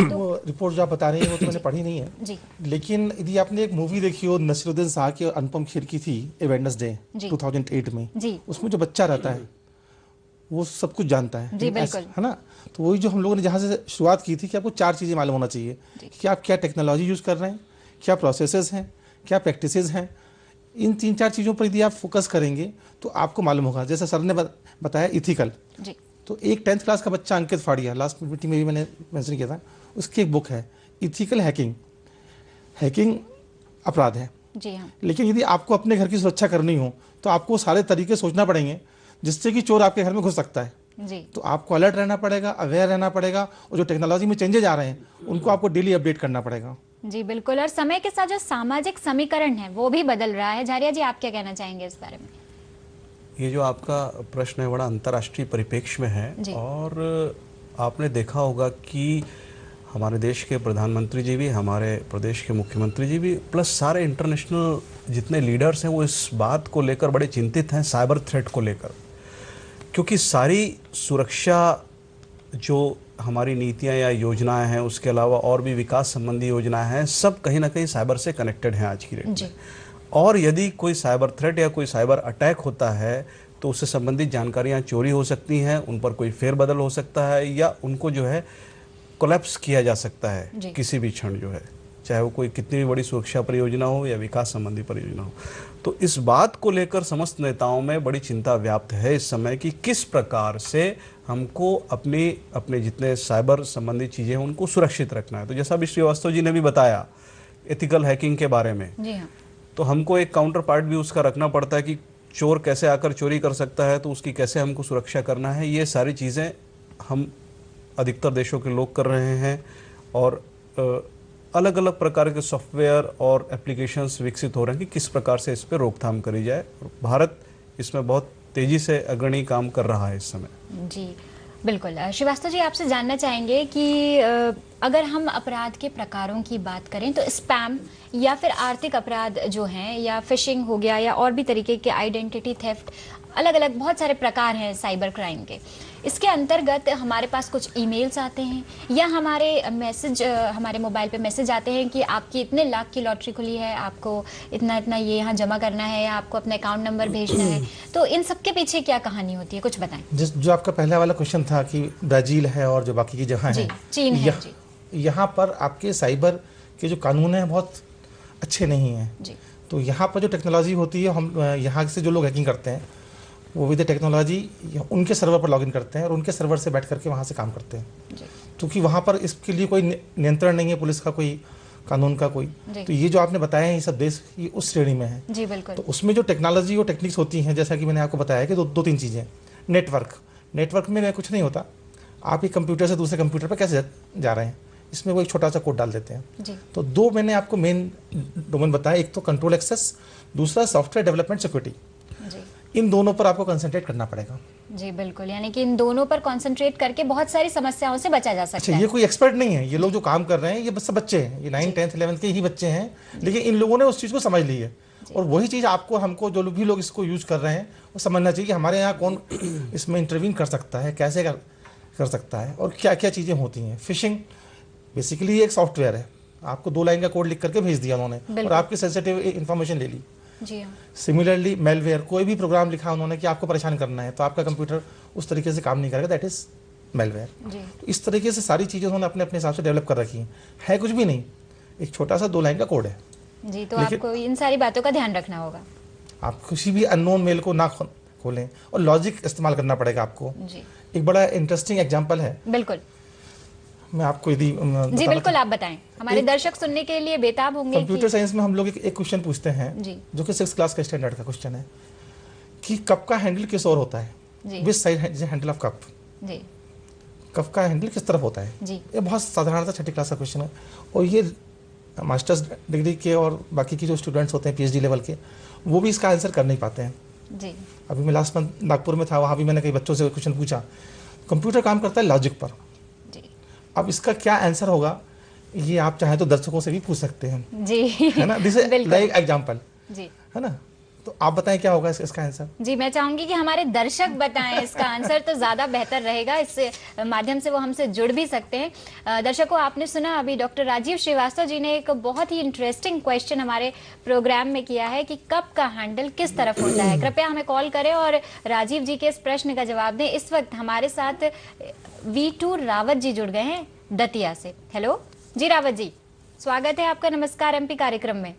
वो रिपोर्ट जो आप बता रही है वो तो मैंने पढ़ी नहीं है जी, लेकिन यदि आपने एक मूवी देखी हो नसीरुद्दीन शाह की और अनुपम खेर की थी ए वेडनेसडे 2008 में जी, उसमें जो बच्चा रहता है वो सब कुछ जानता है जी, बिल्कुल, है ना। तो वही जो हम लोगों ने जहाँ से शुरुआत की थी कि आपको 4 चीज़ें मालूम होना चाहिए कि आप क्या टेक्नोलॉजी यूज़ कर रहे हैं, क्या प्रोसेसेस हैं, क्या प्रैक्टिसेस हैं। इन 3-4 चीज़ों पर यदि आप फोकस करेंगे तो आपको मालूम होगा। जैसे सर ने बताया इथिकल, तो एक 10th क्लास का बच्चा अंकित फाड़िया, लास्ट मीटिंग में भी मैंने मेंशन किया था, उसकी एक बुक है इथिकल हैकिंग। हैकिंग अपराध है जी हाँ। लेकिन यदि आपको अपने घर की सुरक्षा करनी हो तो आपको सारे तरीके सोचना पड़ेंगे जिससे कि चोर आपके घर में घुस सकता है जी। तो आपको अलर्ट रहना पड़ेगा, अवेयर रहना पड़ेगा और जो टेक्नोलॉजी में चेंजेज आ रहे हैं उनको आपको डेली अपडेट करना पड़ेगा। जी बिल्कुल, और समय के साथ जो सामाजिक समीकरण है वो भी बदल रहा है। झारिया जी, आप क्या कहना चाहेंगे इस बारे में? ये जो आपका प्रश्न है बड़ा अंतर्राष्ट्रीय परिप्रेक्ष्य में है और आपने देखा होगा कि हमारे देश के प्रधानमंत्री जी भी, हमारे प्रदेश के मुख्यमंत्री जी भी, प्लस सारे इंटरनेशनल जितने लीडर्स हैं वो इस बात को लेकर बड़े चिंतित हैं, साइबर थ्रेट को लेकर, क्योंकि सारी सुरक्षा जो हमारी नीतियां या योजनाएं हैं, उसके अलावा और भी विकास संबंधी योजनाएं हैं, सब कहीं ना कहीं साइबर से कनेक्टेड हैं आज की डेट में। और यदि कोई साइबर थ्रेट या कोई साइबर अटैक होता है तो उससे संबंधित जानकारियां चोरी हो सकती हैं, उन पर कोई फेरबदल हो सकता है या उनको जो है कोलैप्स किया जा सकता है किसी भी क्षण, जो है चाहे वो कोई कितनी भी बड़ी सुरक्षा परियोजना हो या विकास संबंधी परियोजना हो। तो इस बात को लेकर समस्त नेताओं में बड़ी चिंता व्याप्त है इस समय कि किस प्रकार से हमको अपने जितने साइबर संबंधी चीज़ें हैं उनको सुरक्षित रखना है। तो जैसा अभी श्रीवास्तव जी ने भी बताया एथिकल हैकिंग के बारे में, जी हाँ, तो हमको एक काउंटर पार्ट भी उसका रखना पड़ता है कि चोर कैसे आकर चोरी कर सकता है, तो उसकी कैसे हमको सुरक्षा करना है। ये सारी चीज़ें हम अधिकतर देशों के लोग कर रहे हैं और अलग अलग प्रकार के सॉफ्टवेयर और एप्लीकेशंस विकसित हो रहे हैं कि किस प्रकार से इस पर रोकथाम करी जाए। और भारत इसमें बहुत तेज़ी से अग्रणी काम कर रहा है इस समय। जी बिल्कुल। श्रीवास्तव जी, आपसे जानना चाहेंगे कि अगर हम अपराध के प्रकारों की बात करें तो स्पैम या फिर आर्थिक अपराध जो हैं, या फिशिंग हो गया या और भी तरीके के आइडेंटिटी थेफ्ट, अलग अलग बहुत सारे प्रकार हैं साइबर क्राइम के। इसके अंतर्गत हमारे पास कुछ ईमेल्स आते हैं या हमारे मोबाइल पे मैसेज आते हैं कि आपकी इतने लाख की लॉटरी खुली है, आपको इतना इतना ये यहाँ जमा करना है या आपको अपना अकाउंट नंबर भेजना है। तो इन सब के पीछे क्या कहानी होती है, कुछ बताएं। जो आपका पहला वाला क्वेश्चन था कि ब्राजील है और जो बाकी की जगह है, चीन है, यहाँ पर आपके साइबर के जो कानून हैं बहुत अच्छे नहीं हैं। तो यहाँ पर जो टेक्नोलॉजी होती है, हम यहाँ से जो लोग हैकिंग करते हैं वो विद टेक्नोलॉजी उनके सर्वर पर लॉगिन करते हैं और उनके सर्वर से बैठ करके वहाँ से काम करते हैं, क्योंकि वहाँ पर इसके लिए कोई नियंत्रण नहीं है, पुलिस का कोई, कानून का कोई। तो ये जो आपने बताया है ये सब देश की उस श्रेणी में है। जी बिल्कुल। तो उसमें जो टेक्नोलॉजी और टेक्निक्स होती हैं, जैसा कि मैंने आपको बताया कि दो तीन चीज़ें। नेटवर्क में कुछ नहीं होता, आप एक कंप्यूटर से दूसरे कंप्यूटर पर कैसे जा रहे हैं, इसमें वो एक छोटा सा कोड डाल देते हैं। तो 2 मैंने आपको मेन डोमेन बताया, एक तो कंट्रोल एक्सेस, दूसरा सॉफ्टवेयर डेवलपमेंट सिक्योरिटी। इन दोनों पर आपको कंसंट्रेट करना पड़ेगा। जी बिल्कुल, यानी कि इन दोनों पर कंसंट्रेट करके बहुत सारी समस्याओं से बचा जा सकता है। ये कोई एक्सपर्ट नहीं है, ये लोग जो काम कर रहे हैं ये बस बच्चे हैं, ये 9th 10th 11th के ही बच्चे हैं, लेकिन इन लोगों ने उस चीज़ को समझ ली है। और वही चीज़ आपको, हमको, जो भी लोग इसको यूज़ कर रहे हैं वो समझना चाहिए कि हमारे यहाँ कौन इसमें इंटरवीन कर सकता है, कैसे कर सकता है और क्या क्या चीज़ें होती हैं। फिशिंग बेसिकली एक सॉफ्टवेयर है, आपको 2 लाइन का कोड लिख करके भेज दिया उन्होंने और आपकी सेंसिटिव इन्फॉर्मेशन ले ली। सिमिलरली मेलवेयर, कोई भी प्रोग्राम लिखा उन्होंने कि आपको परेशान करना है तो आपका कंप्यूटर उस तरीके से काम नहीं करेगा, दैट इज मेलवेयर। तो इस तरीके से सारी चीज़ें उन्होंने अपने अपने हिसाब से डेवलप कर रखी हैं। है कुछ भी नहीं, एक छोटा सा 2 लाइन का कोड है। जी, तो आपको इन सारी बातों का ध्यान रखना होगा। आप किसी भी अननोन मेल को ना खोलें और लॉजिक इस्तेमाल करना पड़ेगा आपको। एक बड़ा इंटरेस्टिंग एग्जाम्पल है, बिल्कुल मैं आपको यदि जी बिल्कुल आप बताएं, हमारे दर्शक सुनने के लिए बेताब होंगे। कंप्यूटर साइंस में हम लोग एक क्वेश्चन पूछते हैं जो कि 6th क्लास का स्टैंडर्ड का क्वेश्चन है कि कप का हैंडल किस ओर होता है, which side handle of cup, cup का हैंडल किस तरफ होता है। ये बहुत साधारण सा 6th क्लास का क्वेश्चन है और ये मास्टर्स डिग्री के और बाकी की जो स्टूडेंट्स होते हैं PhD लेवल के, वो भी इसका आंसर कर नहीं पाते हैं। जी। अभी मैं लास्ट मंथ नागपुर में था, वहाँ भी मैंने कई बच्चों से क्वेश्चन पूछा। कंप्यूटर काम करता है लॉजिक पर। जी। अब इसका क्या आंसर होगा ये आप चाहें तो दर्शकों से भी पूछ सकते हैं जी, है ना, दिस इज लाइक एग्जांपल, जी, है ना। तो आप बताएं क्या होगा इसका आंसर। जी, मैं चाहूंगी कि हमारे दर्शक बताएं इसका आंसर, तो ज्यादा बेहतर रहेगा, इस माध्यम से वो हमसे जुड़ भी सकते हैं। दर्शकों, आपने सुना अभी डॉक्टर राजीव श्रीवास्तव जी ने एक बहुत ही इंटरेस्टिंग क्वेश्चन हमारे प्रोग्राम में किया है कि कप का हैंडल किस तरफ होता है। कृपया हमें कॉल करें और राजीव जी के इस प्रश्न का जवाब दें। इस वक्त हमारे साथ V2 रावत जी जुड़ गए हैं दतिया से। हेलो जी रावत जी, स्वागत है आपका नमस्कार एमपी कार्यक्रम में।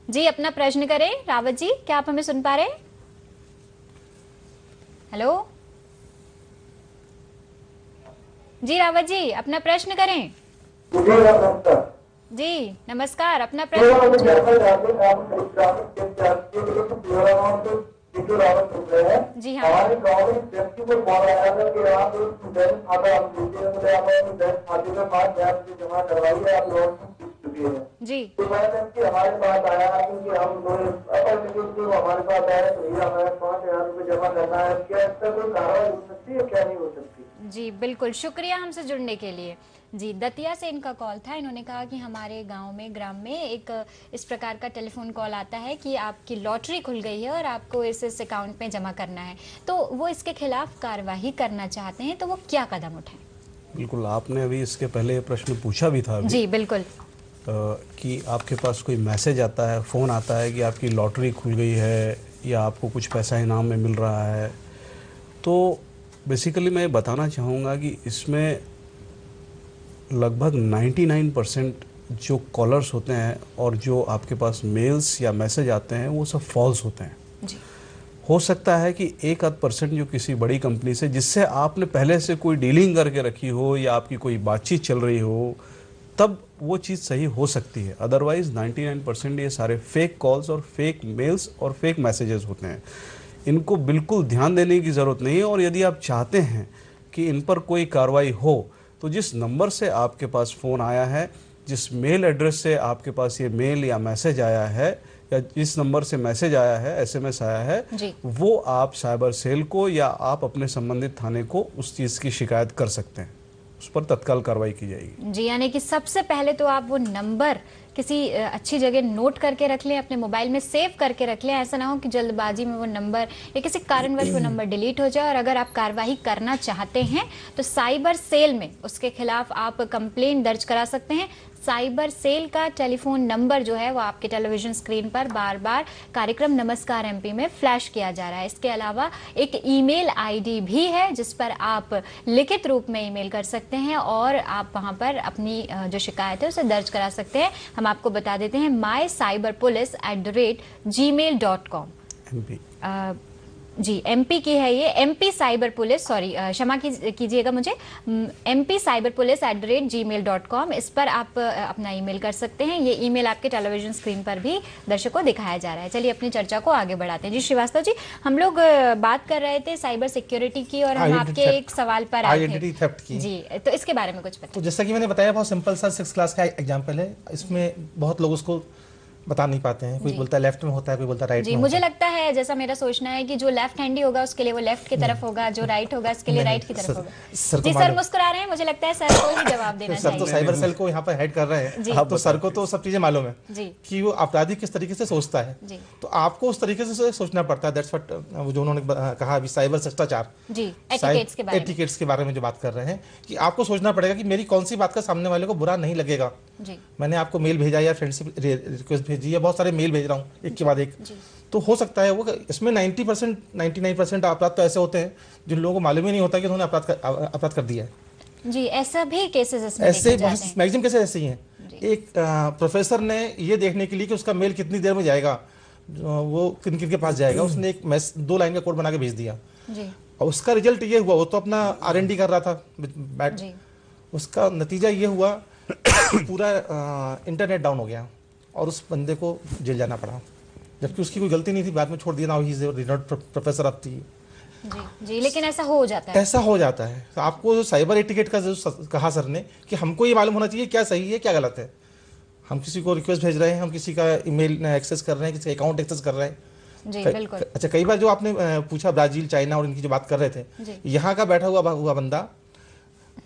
जी, अपना प्रश्न करें रावत जी, क्या आप हमें सुन पा रहे हैं? हेलो जी रावत जी, अपना प्रश्न करें। जी नमस्कार, अपना प्रश्न। जी हाँ हमारे गाँव में व्यक्ति को कॉल आया था कि आप बैंक खाता आप लीजिए, मुझे आप अपने बैंक खाते में 5,000 रुपये जमा करवाइए, आप लोन चुके हैं जी। तो मैंने कि हमारे पास आया क्योंकि हम हमारे पास आया तो भैया हमें 5,000 रुपये जमा करना है, क्या इसका कोई कार्रवाई हो सकती है, क्या नहीं हो सकती? जी बिल्कुल, शुक्रिया हमसे जुड़ने के लिए। जी, दतिया से इनका कॉल था। इन्होंने कहा कि हमारे गांव में ग्राम में एक इस प्रकार का टेलीफोन कॉल आता है कि आपकी लॉटरी खुल गई है और आपको इस अकाउंट में जमा करना है, तो वो इसके खिलाफ कार्यवाही करना चाहते हैं, तो वो क्या कदम उठाएं? बिल्कुल, आपने अभी इसके पहले ये प्रश्न पूछा भी था अभी। जी बिल्कुल। कि आपके पास कोई मैसेज आता है, फ़ोन आता है कि आपकी लॉटरी खुल गई है या आपको कुछ पैसा इनाम में मिल रहा है। तो बेसिकली मैं बताना चाहूँगा कि इसमें लगभग 99% जो कॉलर्स होते हैं और जो आपके पास मेल्स या मैसेज आते हैं वो सब फॉल्स होते हैं। जी। हो सकता है कि 1-8% जो किसी बड़ी कंपनी से जिससे आपने पहले से कोई डीलिंग करके रखी हो या आपकी कोई बातचीत चल रही हो, तब वो चीज़ सही हो सकती है। अदरवाइज़ 99% ये सारे फेक कॉल्स और फेक मेल्स और फेक मैसेजेस होते हैं। इनको बिल्कुल ध्यान देने की ज़रूरत नहीं है। और यदि आप चाहते हैं कि इन पर कोई कार्रवाई हो, तो जिस नंबर से आपके पास फ़ोन आया है, जिस मेल एड्रेस से आपके पास ये मेल या मैसेज आया है, या जिस नंबर से मैसेज आया है, एसएमएस आया है, वो आप साइबर सेल को या आप अपने संबंधित थाने को उस चीज़ की शिकायत कर सकते हैं, उस पर तत्काल कार्रवाई की जाएगी। जी, यानी कि सबसे पहले तो आप वो नंबर किसी अच्छी जगह नोट करके रख लें, अपने मोबाइल में सेव करके रख लें। ऐसा ना हो कि जल्दबाजी में वो नंबर या किसी कारणवश वो नंबर डिलीट हो जाए। और अगर आप कार्रवाई करना चाहते हैं तो साइबर सेल में उसके खिलाफ आप कंप्लेंट दर्ज करा सकते हैं। साइबर सेल का टेलीफोन नंबर जो है वो आपके टेलीविजन स्क्रीन पर बार बार कार्यक्रम नमस्कार एमपी में फ्लैश किया जा रहा है। इसके अलावा एक ईमेल आईडी भी है जिस पर आप लिखित रूप में ईमेल कर सकते हैं और आप वहां पर अपनी जो शिकायत है उसे दर्ज करा सकते हैं। हम आपको बता देते हैं mycyberpolice@gmail.com। जी, एमपी की है ये, एमपी साइबर पुलिस, सॉरी क्षमा कीजिएगा मुझे, mpcyberpolice@gmail.com। इस पर आप अपना ईमेल कर सकते हैं। ये ईमेल आपके टेलीविजन स्क्रीन पर भी दर्शकों को दिखाया जा रहा है। चलिए अपनी चर्चा को आगे बढ़ाते हैं। जी श्रीवास्तव जी, हम लोग बात कर रहे थे साइबर सिक्योरिटी की और हम आपके एक सवाल पर आए थे जी, तो इसके बारे में कुछ बताइए। तो जैसा कि मैंने बताया, बहुत सिंपल सा 6 क्लास का एग्जाम्पल है। इसमें बहुत लोग उसको बता नहीं पाते हैं। कोई बोलता है लेफ्ट में होता है, कोई बोलता है राइट में। मुझे लगता है, जैसा मेरा सोचना है कि जो लेफ्ट हैंडी होगा उसके लिए वो लेफ्ट की तरफ होगा, जो राइट होगा उसके लिए राइट की तरफ होगा। जी सर मुस्कुरा रहे हैं, मुझे लगता है सर को ही जवाब देना चाहिए। सर तो साइबर सेल को यहाँ पर हेड कर रहे हैं, तो सर को तो सब चीजें मालूम है कि वो अपराधी किस तरीके से सोचता है। तो आपको उस तरीके से सोचना पड़ता है। दैट्स व्हाट जो उन्होंने कहा अभी, साइबर शिष्टाचार, एटिकेट्स के बारे में जो बात कर रहे हैं, कि आपको सोचना पड़ेगा कि मेरी कौन सी बात का सामने वाले को बुरा नहीं लगेगा। मैंने आपको मेल भेजा या फ्रेंडशिप रिक्वेस्ट भेजी या बहुत सारे मेल भेज रहा हूँ एक के बाद एक, तो हो सकता है वो इसमें 90% 99% अपराध तो ऐसे होते हैं जिन लोगों को मालूम ही नहीं होता कि उन्होंने अपराध कर दिया है। जी, ऐसा भी केसेस इसमें ऐसे मैक्सिमम केसेस ऐसे ही हैं। एक प्रोफेसर ने ये देखने के लिए कि उसका मेल कितनी देर में जाएगा, वो किन किन के पास जाएगा, उसने एक 2 लाइन का कोड बना के भेज दिया और उसका रिजल्ट ये हुआ, वो तो अपना R&D कर रहा था, उसका नतीजा ये हुआ पूरा इंटरनेट डाउन हो गया और उस बंदे को जेल जाना पड़ा, जबकि उसकी कोई गलती नहीं थी। बाद में छोड़ दिया ना, ही इज प्रोफेसर अब थी। जी, लेकिन ऐसा हो जाता है। ऐसा हो जाता है। तो आपको जो साइबर एटिकेट का जो कहा सर ने कि हमको ये मालूम होना चाहिए क्या सही है क्या गलत है। हम किसी को रिक्वेस्ट भेज रहे हैं, हम किसी का ईमेल एक्सेस कर रहे हैं, किसी का अकाउंट एक्सेस कर रहे हैं। जी बिल्कुल। अच्छा, कई बार जो आपने पूछा ब्राजील, चाइना और इनकी जो बात कर रहे थे, यहाँ का बैठा हुआ बंदा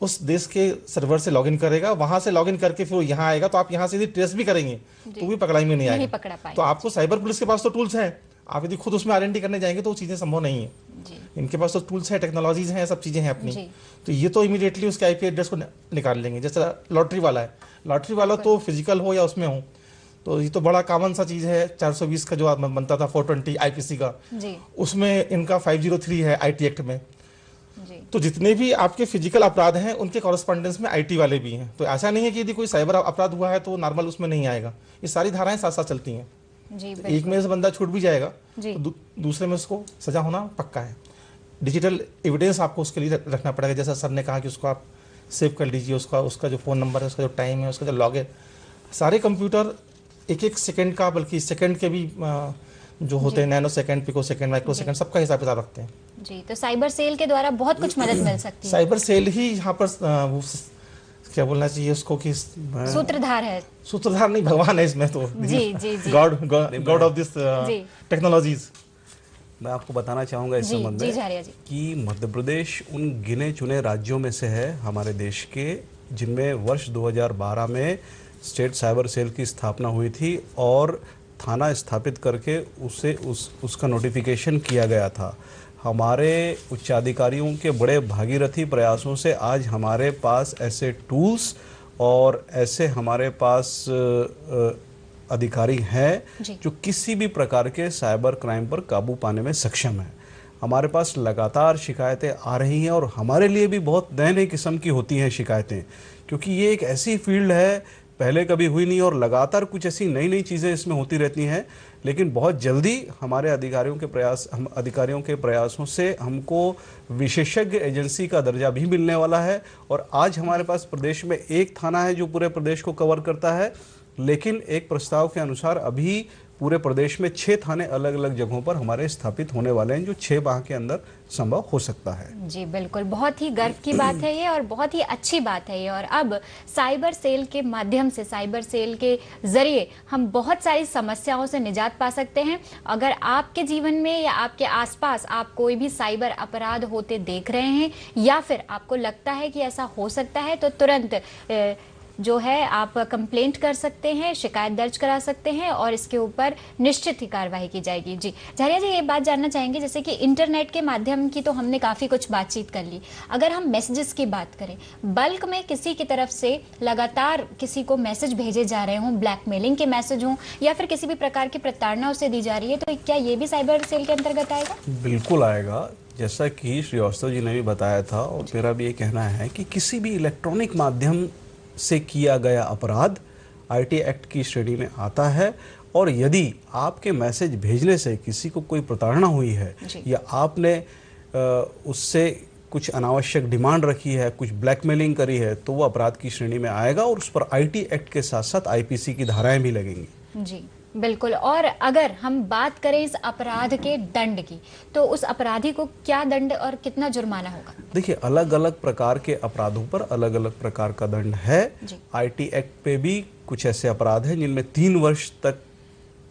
उस देश के सर्वर से लॉगिन करेगा, वहां से लॉगिन करके फिर यहाँ आएगा, तो आप यहाँ से यदि ट्रेस भी करेंगे तो भी पकड़ाई में नहीं आएगा। तो आपको साइबर पुलिस के पास तो टूल्स हैं, आप यदि खुद उसमें आइडेंटिटी करने जाएंगे तो वो चीज़ें संभव नहीं है। इनके पास तो टूल्स है, टेक्नोलॉजीज हैं, सब चीज़ें हैं अपनी। तो ये तो इमीडिएटली उसके आईपी एड्रेस को निकाल लेंगे। जैसे लॉटरी वाला है, लॉटरी वाला तो फिजिकल हो या उसमें हो, तो ये तो बड़ा कॉमन सा चीज़ है। 420 का जो बनता था 420 आईपीसी का, उसमें इनका 503 है आईटी एक्ट में। तो जितने भी आपके फिजिकल अपराध हैं उनके कॉरेस्पॉन्डेंस में आईटी वाले भी हैं। तो ऐसा नहीं है कि यदि कोई साइबर अपराध हुआ है तो नॉर्मल उसमें नहीं आएगा। ये सारी धाराएं साथ साथ चलती हैं। तो एक में से बंदा छूट भी जाएगा तो दूसरे में उसको सजा होना पक्का है। डिजिटल एविडेंस आपको उसके लिए रखना पड़ेगा। जैसा सर ने कहा कि उसको आप सेव कर लीजिए, उसका जो फ़ोन नंबर है, उसका जो टाइम है, उसका जो लॉग है। सारे कंप्यूटर एक सेकंड का, बल्कि सेकंड के भी जो होते हैं, nanosecond, picosecond, microsecond, सबका हिसाब किताब रखते हैं। जी, तो साइबर सेल के द्वारा बहुत कुछ मदद मिल सकती है। साइबर सेल ही यहाँ पर क्या बोलना चाहिए उसको कि सूत्रधार है। सूत्रधार नहीं, भगवान है इसमें तो। जी गॉड ऑफ दिस टेक्नोलॉजीज। मैं आपको बताना चाहूँगा इस संबंध में कि मध्य प्रदेश उन गिने चुने राज्यों में से है हमारे देश के जिनमें वर्ष 2012 में स्टेट साइबर सेल की स्थापना हुई थी और थाना स्थापित करके उसका नोटिफिकेशन किया गया था। हमारे उच्चाधिकारियों के बड़े भागीरथी प्रयासों से आज हमारे पास ऐसे टूल्स और ऐसे हमारे पास अधिकारी हैं जो किसी भी प्रकार के साइबर क्राइम पर काबू पाने में सक्षम है। हमारे पास लगातार शिकायतें आ रही हैं और हमारे लिए भी बहुत नए नए किस्म की होती हैं शिकायतें, क्योंकि ये एक ऐसी फील्ड है पहले कभी हुई नहीं और लगातार कुछ ऐसी नई नई चीज़ें इसमें होती रहती हैं। लेकिन बहुत जल्दी हमारे अधिकारियों के प्रयासों से हमको विशेषज्ञ एजेंसी का दर्जा भी मिलने वाला है। और आज हमारे पास प्रदेश में एक थाना है जो पूरे प्रदेश को कवर करता है, लेकिन एक प्रस्ताव के अनुसार अभी पूरे प्रदेश में 6 थाने अलग अलग जगहों पर हमारे स्थापित होने वाले हैं, जो 6 माह के अंदर संभव हो सकता है। जी बिल्कुल, बहुत ही गर्व की बात है ये और बहुत ही अच्छी बात है ये। और अब साइबर सेल के माध्यम से, साइबर सेल के जरिए हम बहुत सारी समस्याओं से निजात पा सकते हैं। अगर आपके जीवन में या आपके आसपास आप कोई भी साइबर अपराध होते देख रहे हैं या फिर आपको लगता है कि ऐसा हो सकता है, तो तुरंत जो है आप कंप्लेंट कर सकते हैं, शिकायत दर्ज करा सकते हैं और इसके ऊपर निश्चित ही कार्रवाई की जाएगी। जी झारिया जी, ये बात जानना चाहेंगे, जैसे कि इंटरनेट के माध्यम की तो हमने काफ़ी कुछ बातचीत कर ली, अगर हम मैसेजेस की बात करें, बल्क में किसी की तरफ से लगातार किसी को मैसेज भेजे जा रहे हों, ब्लैकमेलिंग के मैसेज हों या फिर किसी भी प्रकार की प्रताड़ना उसे दी जा रही है, तो क्या ये भी साइबर सेल के अंतर्गत आएगा? बिल्कुल आएगा। जैसा कि श्रीवास्तव जी ने भी बताया था और मेरा भी ये कहना है कि किसी भी इलेक्ट्रॉनिक माध्यम से किया गया अपराध आईटी एक्ट की श्रेणी में आता है। और यदि आपके मैसेज भेजने से किसी को कोई प्रताड़ना हुई है या आपने उससे कुछ अनावश्यक डिमांड रखी है, कुछ ब्लैकमेलिंग करी है, तो वो अपराध की श्रेणी में आएगा और उस पर आईटी एक्ट के साथ साथ आईपीसी की धाराएं भी लगेंगी। जी बिल्कुल। और अगर हम बात करें इस अपराध के दंड की, तो उस अपराधी को क्या दंड और कितना जुर्माना होगा? देखिए, अलग अलग प्रकार के अपराधों पर अलग अलग प्रकार का दंड है। आईटी एक्ट पे भी कुछ ऐसे अपराध हैं जिनमें 3 वर्ष तक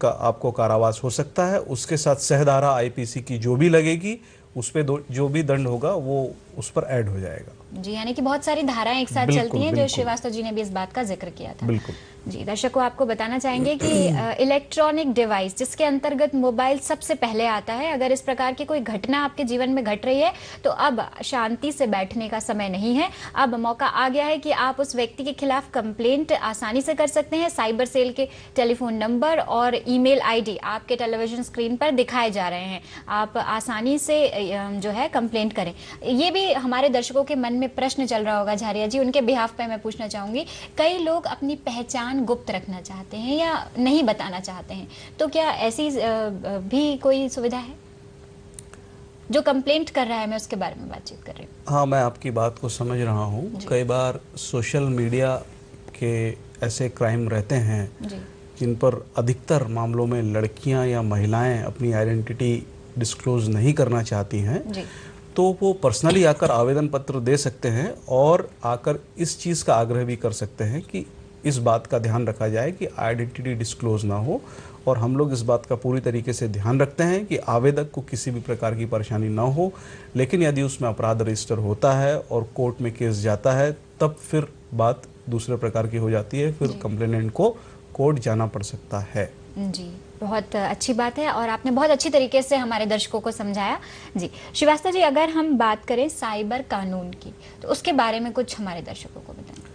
का आपको कारावास हो सकता है। उसके साथ सहधारा आईपीसी की जो भी लगेगी उस पे जो भी दंड होगा वो उस पर ऐड हो जाएगा। जी, यानी कि बहुत सारी धाराएं एक साथ चलती हैं, जो श्रीवास्तव जी ने भी इस बात का जिक्र किया था। बिल्कुल। जी, दर्शकों आपको बताना चाहेंगे कि इलेक्ट्रॉनिक डिवाइस जिसके अंतर्गत मोबाइल सबसे पहले आता है, अगर इस प्रकार की कोई घटना आपके जीवन में घट रही है तो अब शांति से बैठने का समय नहीं है। अब मौका आ गया है कि आप उस व्यक्ति के खिलाफ कंप्लेंट आसानी से कर सकते हैं। साइबर सेल के टेलीफोन नंबर और ईमेल आईडी आपके टेलीविजन स्क्रीन पर दिखाए जा रहे हैं, आप आसानी से जो है कंप्लेंट करें। ये भी हमारे दर्शकों के मन में प्रश्न चल रहा होगा झारिया जी, उनके बिहाफ पे मैं पूछना चाहूंगी, कई लोग अपनी पहचान गुप्त रखना चाहते हैं या नहीं बताना चाहते हैं, तो क्या ऐसी भी कोई सुविधा है? जो कंप्लेंट कर रहा है, मैं उसके बारे में बातचीत कर रही हूँ। हाँ, मैं आपकी बात को समझ रहा हूँ। कई बार सोशल मीडिया के ऐसे क्राइम रहते हैं जिन पर अधिकतर मामलों में लड़कियां या महिलाएं अपनी आइडेंटिटी डिस्क्लोज नहीं करना चाहती हैं, तो वो पर्सनली आकर आवेदन पत्र दे सकते हैं और आकर इस चीज़ का आग्रह भी कर सकते हैं कि इस बात का ध्यान रखा जाए कि आइडेंटिटी डिस्क्लोज ना हो। और हम लोग इस बात का पूरी तरीके से ध्यान रखते हैं कि आवेदक को किसी भी प्रकार की परेशानी ना हो, लेकिन यदि उसमें अपराध रजिस्टर होता है और कोर्ट में केस जाता है तब फिर बात दूसरे प्रकार की हो जाती है, फिर कंप्लेनेंट को कोर्ट जाना पड़ सकता है। जी, बहुत अच्छी बात है और आपने बहुत अच्छी तरीके से हमारे दर्शकों को समझाया। जी श्रीवास्तव जी, अगर हम बात करें साइबर कानून की तो उसके बारे में कुछ हमारे दर्शकों को बताएं।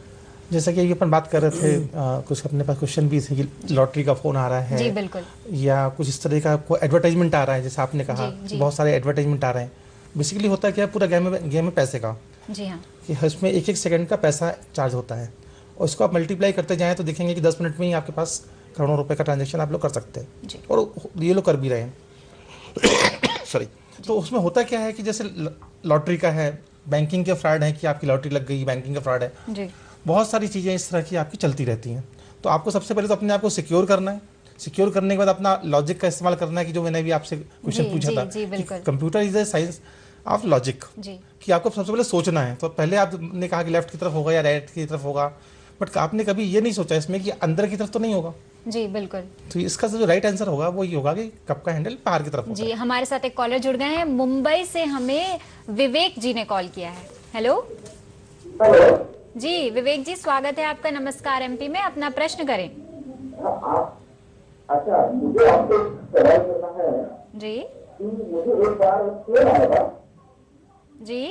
जैसा कि अपन बात कर रहे थे, कुछ अपने पास क्वेश्चन भी थे कि लॉटरी का फोन आ रहा है, जी बिल्कुल, या कुछ इस तरह का कोई एडवर्टाइजमेंट आ रहा है, जैसे आपने कहा बहुत सारे एडवर्टाइजमेंट आ रहे हैं। बेसिकली होता है क्या, पूरा गेम है पैसे का। जी हाँ, कि इसमें एक एक सेकंड का पैसा चार्ज होता है और इसको आप मल्टीप्लाई करते जाएं तो देखेंगे कि 10 मिनट में ही आपके पास करोड़ों रुपए का ट्रांजैक्शन आप लोग कर सकते हैं, और ये लोग कर भी रहे हैं। सॉरी। तो उसमें होता क्या है कि जैसे लॉटरी का है, बैंकिंग के फ्रॉड है कि आपकी लॉटरी लग गई, बैंकिंग का फ्रॉड है जी। बहुत सारी चीज़ें इस तरह की आपकी चलती रहती हैं। तो आपको सबसे पहले तो अपने आप को सिक्योर करना है। सिक्योर करने के बाद अपना लॉजिक का इस्तेमाल करना है, कि जो मैंने भी आपसे क्वेश्चन पूछा था कि computer is a science of logic, कि आपको सबसे पहले सोचना है। तो पहले आपने कहा कि लेफ्ट की तरफ होगा या राइट की तरफ होगा, बट आपने कभी ये नहीं सोचा इसमें कि अंदर की तरफ तो नहीं होगा। जी बिल्कुल। तो इसका जो राइट आंसर होगा वो ये होगा कि कप का हैंडल बाहर की तरफ होगा। जी, हमारे साथ एक कॉलर जुड़ गए हैं मुंबई से, हमें विवेक जी ने कॉल किया है। हेलो जी विवेक जी, स्वागत है आपका, नमस्कार एमपी में, अपना प्रश्न करें। अच्छा, मुझे आपसे सवाल करना है जी कि मुझे एक बार फोन आया जी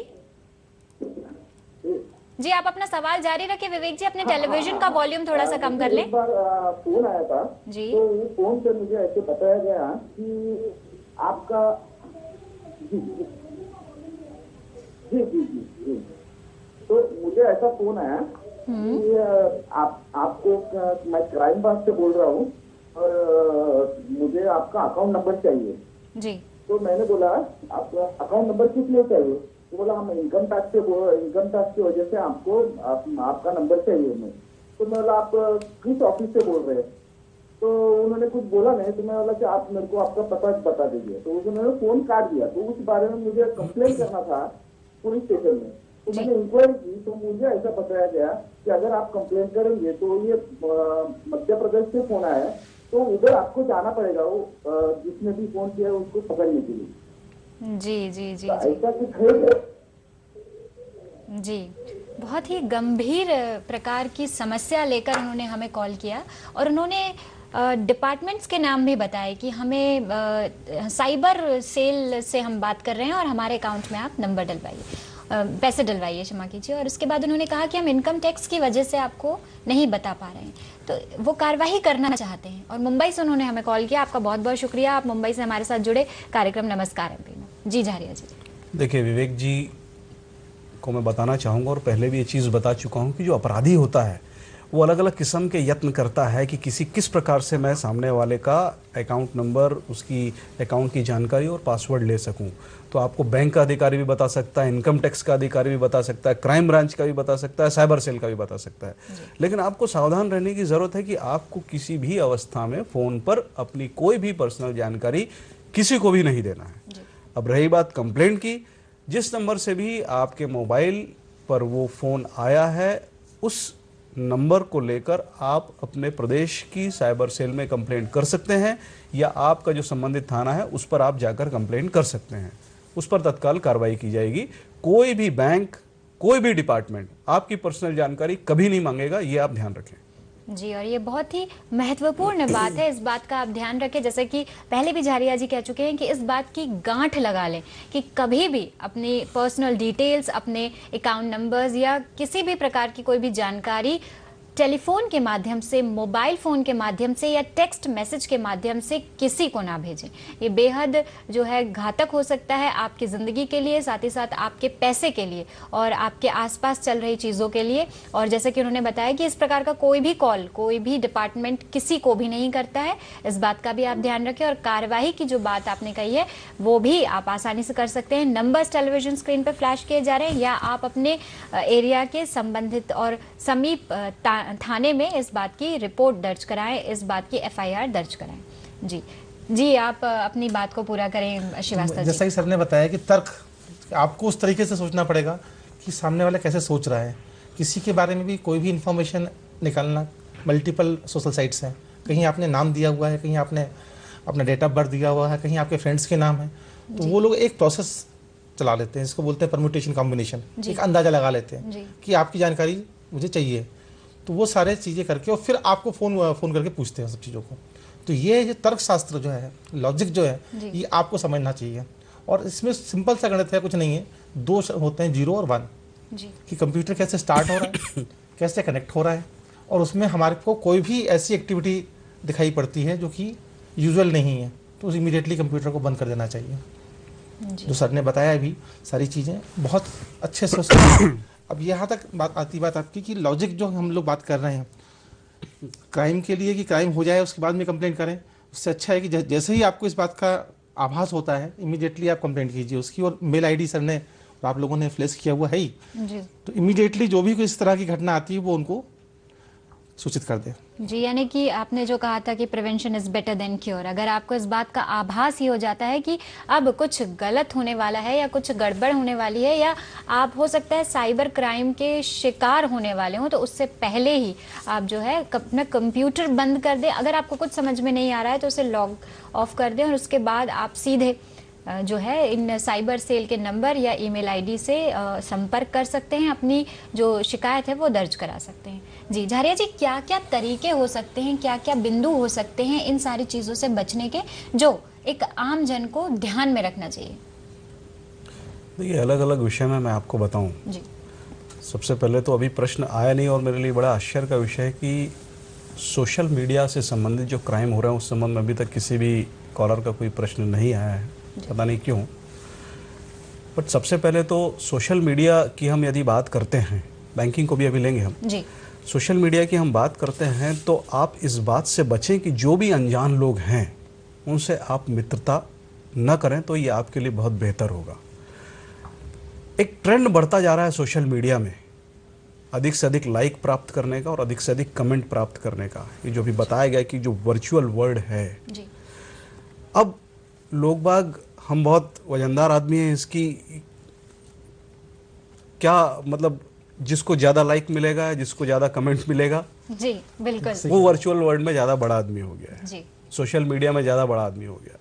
जी, आप अपना सवाल जारी रखें विवेक जी, अपने टेलीविजन का वॉल्यूम थोड़ा सा कम कर लें। एक बार फोन आया था जी, तो वो फोन से मुझे ऐसे बताया गया कि आपका जी जी जी जी, तो मुझे ऐसा फोन आया कि आपको मैं क्राइम ब्रांच से बोल रहा हूँ और मुझे आपका अकाउंट नंबर चाहिए जी। तो मैंने बोला आपका अकाउंट नंबर किस लिए चाहिए, तो बोला हम इनकम टैक्स की वजह से आपको आपका नंबर चाहिए हमें। तो मैं बोला आप किस ऑफिस से बोल रहे हैं, तो उन्होंने कुछ बोला नहीं, तो मैं बोला कि आप मेरे को आपका पता बता दीजिए। तो उन्होंने फोन काट दिया। तो उस बारे में मुझे कंप्लेन करना था पुलिस स्टेशन में, तो मैंने इंक्वायरी की तो मुझे ऐसा बताया गया कि अगर आप कंप्लेन करेंगे तो ये मध्य प्रदेश से फोन आया है तो उधर आपको जाना पड़ेगा, वो जिसने भी फोन किया है उसको पकड़ने के लिए। जी जी जी, ऐसा कुछ है जी। बहुत ही गंभीर प्रकार की समस्या लेकर उन्होंने हमें कॉल किया और उन्होंने डिपार्टमेंट्स के नाम भी बताए कि हमें साइबर सेल से हम बात कर रहे हैं और हमारे अकाउंट में आप नंबर डलवाइए, पैसे डलवाइए, क्षमा कीजिए। और उसके बाद उन्होंने कहा कि हम इनकम टैक्स की वजह से आपको नहीं बता पा रहे हैं, तो वो कार्रवाई करना चाहते हैं। और मुंबई से उन्होंने हमें कॉल किया। आपका बहुत बहुत शुक्रिया, आप मुंबई से हमारे साथ जुड़े कार्यक्रम नमस्कार एमपी में। जी झारिया जी। देखिए विवेक जी को मैं बताना चाहूँगा और पहले भी ये चीज़ बता चुका हूँ कि जो अपराधी होता है वो अलग अलग किस्म के यत्न करता है कि किस प्रकार से मैं सामने वाले का अकाउंट नंबर, उसकी अकाउंट की जानकारी और पासवर्ड ले सकूं। तो आपको बैंक का अधिकारी भी बता सकता है, इनकम टैक्स का अधिकारी भी बता सकता है, क्राइम ब्रांच का भी बता सकता है, साइबर सेल का भी बता सकता है। लेकिन आपको सावधान रहने की ज़रूरत है कि आपको किसी भी अवस्था में फ़ोन पर अपनी कोई भी पर्सनल जानकारी किसी को भी नहीं देना है। अब रही बात कंप्लेंट की, जिस नंबर से भी आपके मोबाइल पर वो फ़ोन आया है उस नंबर को लेकर आप अपने प्रदेश की साइबर सेल में कंप्लेंट कर सकते हैं, या आपका जो संबंधित थाना है उस पर आप जाकर कंप्लेंट कर सकते हैं। उस पर तत्काल कार्रवाई की जाएगी। कोई भी बैंक, कोई भी डिपार्टमेंट आपकी पर्सनल जानकारी कभी नहीं मांगेगा, ये आप ध्यान रखें। जी, और ये बहुत ही महत्वपूर्ण बात है, इस बात का आप ध्यान रखें। जैसे कि पहले भी झारिया जी कह चुके हैं कि इस बात की गांठ लगा लें कि कभी भी अपनी पर्सनल डिटेल्स, अपने अकाउंट नंबर्स या किसी भी प्रकार की कोई भी जानकारी टेलीफोन के माध्यम से, मोबाइल फ़ोन के माध्यम से या टेक्स्ट मैसेज के माध्यम से किसी को ना भेजें। ये बेहद जो है घातक हो सकता है आपकी ज़िंदगी के लिए, साथ ही साथ आपके पैसे के लिए और आपके आसपास चल रही चीज़ों के लिए। और जैसे कि उन्होंने बताया कि इस प्रकार का कोई भी कॉल, कोई भी डिपार्टमेंट किसी को भी नहीं करता है। इस बात का भी आप ध्यान रखें। और कार्रवाई की जो बात आपने कही है वो भी आप आसानी से कर सकते हैं। नंबर्स टेलीविजन स्क्रीन पर फ्लैश किए जा रहे हैं, या आप अपने एरिया के संबंधित और समीप थाने में इस बात की रिपोर्ट दर्ज कराएं, इस बात की एफआईआर दर्ज कराएं। जी जी, आप अपनी बात को पूरा करें श्रीवास्तव जी। जैसा कि सर ने बताया कि तर्क आपको उस तरीके से सोचना पड़ेगा कि सामने वाला कैसे सोच रहा है। किसी के बारे में भी कोई भी इंफॉर्मेशन निकालना मल्टीपल सोशल साइट्स हैं, कहीं आपने नाम दिया हुआ है, कहीं आपने अपना डेट ऑफ बर्थ दिया हुआ है, कहीं आपके फ्रेंड्स के नाम है, तो वो लोग एक प्रोसेस चला लेते हैं, इसको बोलते हैं परम्यूटेशन कॉम्बिनेशन, एक अंदाजा लगा लेते हैं कि आपकी जानकारी मुझे चाहिए, तो वो सारे चीज़ें करके और फिर आपको फ़ोन करके पूछते हैं सब चीज़ों को। तो ये जो तर्कशास्त्र जो है, लॉजिक जो है, ये आपको समझना चाहिए। और इसमें सिंपल सा गणित है, कुछ नहीं है, दो होते हैं 0 और 1 कि कंप्यूटर कैसे स्टार्ट हो रहा है, कैसे कनेक्ट हो रहा है, और उसमें हमारे को कोई भी ऐसी एक्टिविटी दिखाई पड़ती है जो कि यूजुअल नहीं है, तो उस इमीडिएटली कंप्यूटर को बंद कर देना चाहिए। जो सर ने बताया अभी सारी चीज़ें बहुत अच्छे से अब यहाँ तक बात आपकी कि लॉजिक जो हम लोग बात कर रहे हैं क्राइम के लिए कि क्राइम हो जाए उसके बाद में कंप्लेंट करें, उससे अच्छा है कि जैसे ही आपको इस बात का आभास होता है इमीडिएटली आप कंप्लेंट कीजिए उसकी। और मेल आईडी सर ने और आप लोगों ने फ्लैश किया हुआ है ही, तो इमीडिएटली जो भी इस तरह की घटना आती है वो उनको सूचित कर दे। जी, यानी कि आपने जो कहा था कि prevention is better than cure, अगर आपको इस बात का आभास ही हो जाता है कि अब कुछ गलत होने वाला है या कुछ गड़बड़ होने वाली है या आप हो सकता है साइबर क्राइम के शिकार होने वाले हो, तो उससे पहले ही आप जो है अपना कंप्यूटर बंद कर दें। अगर आपको कुछ समझ में नहीं आ रहा है तो उसे लॉग ऑफ कर दें और उसके बाद आप सीधे जो है इन साइबर सेल के नंबर या ईमेल आईडी से संपर्क कर सकते हैं, अपनी जो शिकायत है वो दर्ज करा सकते हैं। जी झारिया जी, क्या क्या तरीके हो सकते हैं, क्या क्या बिंदु हो सकते हैं इन सारी चीज़ों से बचने के, जो एक आम जन को ध्यान में रखना चाहिए? देखिए, अलग अलग विषय में मैं आपको बताऊं। जी, सबसे पहले तो अभी प्रश्न आया नहीं और मेरे लिए बड़ा आश्चर्य का विषय है कि सोशल मीडिया से संबंधित जो क्राइम हो रहे हैं उस संबंध में अभी तक किसी भी कॉलर का कोई प्रश्न नहीं आया है, पता नहीं क्यों। बट सबसे पहले तो सोशल मीडिया की हम यदि बात करते हैं, बैंकिंग को भी अभी लेंगे हम जी, सोशल मीडिया की हम बात करते हैं, तो आप इस बात से बचें कि जो भी अनजान लोग हैं उनसे आप मित्रता न करें, तो ये आपके लिए बहुत बेहतर होगा। एक ट्रेंड बढ़ता जा रहा है सोशल मीडिया में अधिक से अधिक लाइक प्राप्त करने का और अधिक से अधिक कमेंट प्राप्त करने का। ये जो भी बताया गया कि जो वर्चुअल वर्ल्ड है जी, अब लोग बाग, हम बहुत वजनदार आदमी हैं, इसकी क्या मतलब जिसको ज़्यादा लाइक मिलेगा, जिसको ज़्यादा कमेंट मिलेगा, जी बिल्कुल, वो वर्चुअल वर्ल्ड में ज़्यादा बड़ा आदमी हो गया है, जी, सोशल मीडिया में ज़्यादा बड़ा आदमी हो गया है।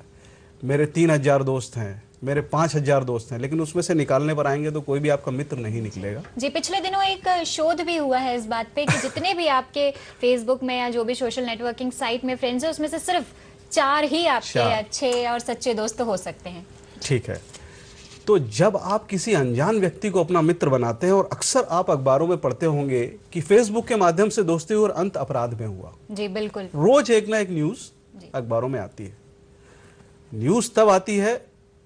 मेरे 3000 दोस्त हैं, मेरे 5000 दोस्त हैं, लेकिन उसमें से निकालने पर आएंगे तो कोई भी आपका मित्र नहीं निकलेगा। जी, पिछले दिनों एक शोध भी हुआ है इस बात पे कि जितने भी आपके फेसबुक में या जो भी सोशल नेटवर्किंग साइट में फ्रेंड्स है, उसमें से सिर्फ 4 ही आपके अच्छे और सच्चे दोस्त हो सकते हैं। ठीक है, तो जब आप किसी अनजान व्यक्ति को अपना मित्र बनाते हैं, और अक्सर आप अखबारों में पढ़ते होंगे कि फेसबुक के माध्यम से दोस्ती और अंत अपराध में हुआ। जी बिल्कुल, रोज एक ना एक न्यूज अखबारों में आती है। न्यूज तब आती है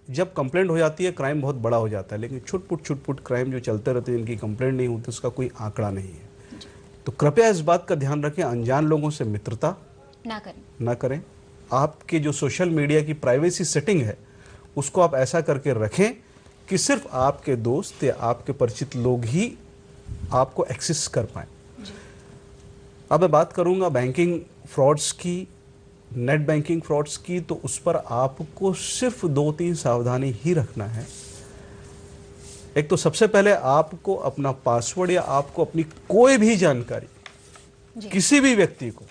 जब कंप्लेंट हो जाती है, क्राइम बहुत बड़ा हो जाता है, लेकिन छुटपुट क्राइम जो चलते रहते हैं, इनकी कंप्लेंट नहीं होती, उसका कोई आंकड़ा नहीं है। तो कृपया इस बात का ध्यान रखें, अनजान लोगों से मित्रता ना करें। आपके जो सोशल मीडिया की प्राइवेसी सेटिंग है उसको आप ऐसा करके रखें कि सिर्फ आपके दोस्त या आपके परिचित लोग ही आपको एक्सेस कर पाएं। अब मैं बात करूंगा बैंकिंग फ्रॉड्स की, नेट बैंकिंग फ्रॉड्स की, तो उस पर आपको सिर्फ 2-3 सावधानी ही रखना है। एक तो सबसे पहले आपको अपना पासवर्ड या आपको अपनी कोई भी जानकारी किसी भी व्यक्ति को,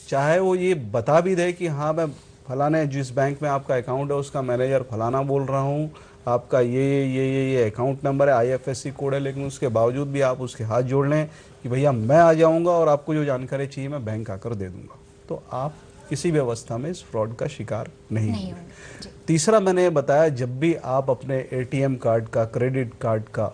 चाहे वो ये बता भी दे कि हाँ मैं फलाने जिस बैंक में आपका अकाउंट है उसका मैनेजर फलाना बोल रहा हूँ, आपका ये अकाउंट नंबर है, IFSC कोड है, लेकिन उसके बावजूद भी आप उसके हाथ जोड़ लें कि भैया मैं आ जाऊँगा और आपको जो जानकारी चाहिए मैं बैंक आकर दे दूँगा, तो आप किसी भी अवस्था में इस फ्रॉड का शिकार नहीं होंगे। तीसरा मैंने बताया, जब भी आप अपने ATM कार्ड का, क्रेडिट कार्ड का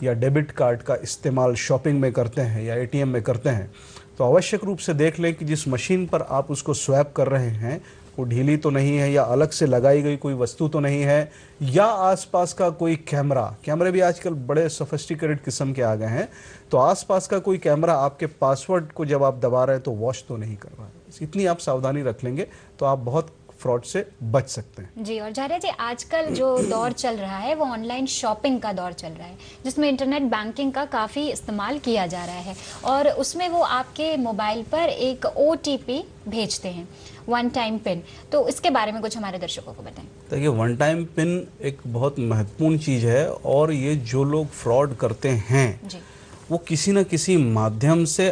या डेबिट कार्ड का इस्तेमाल शॉपिंग में करते हैं या ATM में करते हैं, तो आवश्यक रूप से देख लें कि जिस मशीन पर आप उसको स्वैप कर रहे हैं वो ढीली तो नहीं है, या अलग से लगाई गई कोई वस्तु तो नहीं है, या आसपास का कोई कैमरे भी आजकल बड़े सोफिस्टिकेटेड किस्म के आ गए हैं, तो आसपास का कोई कैमरा आपके पासवर्ड को जब आप दबा रहे हैं तो वॉच तो नहीं कर रहा है। इतनी आप सावधानी रख लेंगे तो आप बहुत फ्रॉड से बच सकते हैं। जी, और झारिया जी, आजकल जो दौर चल रहा है वो ऑनलाइन शॉपिंग का दौर चल रहा है, जिसमें इंटरनेट बैंकिंग का काफ़ी इस्तेमाल किया जा रहा है, और उसमें वो आपके मोबाइल पर एक OTP भेजते हैं, 1 टाइम पिन। तो इसके बारे में कुछ हमारे दर्शकों को बताएं। देखिए, 1 टाइम पिन एक बहुत महत्वपूर्ण चीज़ है, और ये जो लोग फ्रॉड करते हैं वो किसी न किसी माध्यम से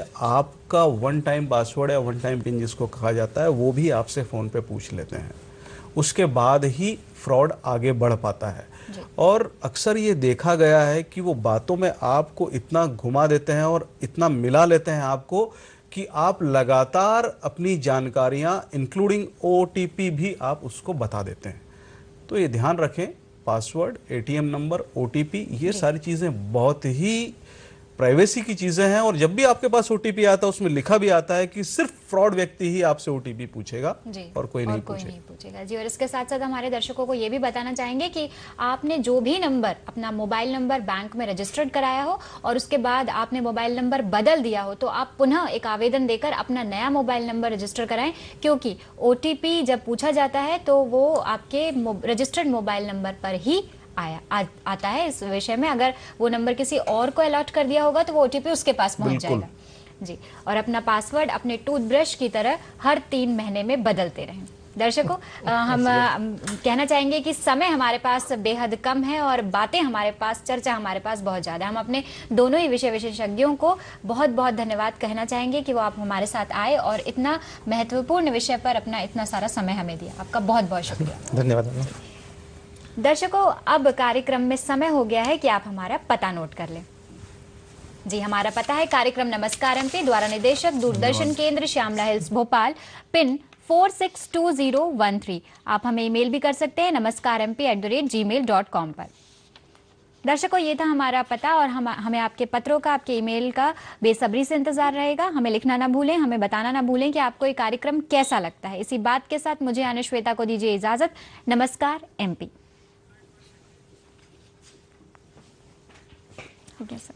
आपका वन टाइम पासवर्ड या वन टाइम पिन जिसको कहा जाता है वो भी आपसे फ़ोन पे पूछ लेते हैं। उसके बाद ही फ्रॉड आगे बढ़ पाता है। और अक्सर ये देखा गया है कि वो बातों में आपको इतना घुमा देते हैं और इतना मिला लेते हैं आपको कि आप लगातार अपनी जानकारियां इंक्लूडिंग OTP भी आप उसको बता देते हैं। तो ये ध्यान रखें, पासवर्ड, ATM नंबर, OTP ये सारी चीज़ें बहुत ही प्राइवेसी की चीज़ें हैं। और जब भी आपके पास OTP आता है उसमें लिखा भी आता है कि सिर्फ फ्रॉड व्यक्ति ही आपसे OTP पूछेगा और कोई नहीं पूछेगा जी। और इसके साथ साथ हमारे दर्शकों को ये भी बताना चाहेंगे कि आपने जो भी नंबर, अपना मोबाइल नंबर बैंक में रजिस्टर्ड कराया हो और उसके बाद आपने मोबाइल नंबर बदल दिया हो, तो आप पुनः एक आवेदन देकर अपना नया मोबाइल नंबर रजिस्टर कराएं, क्योंकि OTP जब पूछा जाता है तो वो आपके रजिस्टर्ड मोबाइल नंबर पर ही आता है। इस विषय में अगर वो नंबर किसी और को अलॉट कर दिया होगा तो वो OTP उसके पास पहुंच जाएगा जी। और अपना पासवर्ड अपने टूथब्रश की तरह हर 3 महीने में बदलते रहें। दर्शकों, हम कहना चाहेंगे कि समय हमारे पास बेहद कम है और बातें हमारे पास, चर्चा हमारे पास बहुत ज़्यादा। हम अपने दोनों ही विषय विशेषज्ञों को बहुत बहुत धन्यवाद कहना चाहेंगे कि वो आप हमारे साथ आए और इतना महत्वपूर्ण विषय पर अपना इतना सारा समय हमें दिया। आपका बहुत बहुत शुक्रिया। धन्यवाद। दर्शकों, अब कार्यक्रम में समय हो गया है कि आप हमारा पता नोट कर लें। जी, हमारा पता है कार्यक्रम नमस्कार MP, द्वारा निदेशक दूरदर्शन केंद्र श्यामला हिल्स भोपाल, पिन 462013। आप हमें ईमेल भी कर सकते हैं namaskaramp@gmail.com पर। दर्शकों, ये था हमारा पता और हमें आपके पत्रों का, आपके ईमेल का बेसब्री से इंतजार रहेगा। हमें लिखना ना भूलें, हमें बताना ना भूलें कि आपको ये कार्यक्रम कैसा लगता है। इसी बात के साथ मुझे यानी श्वेता को दीजिए इजाजत। नमस्कार MP। Okay, sir.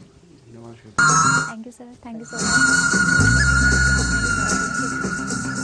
Thank you, sir. Thank you so much.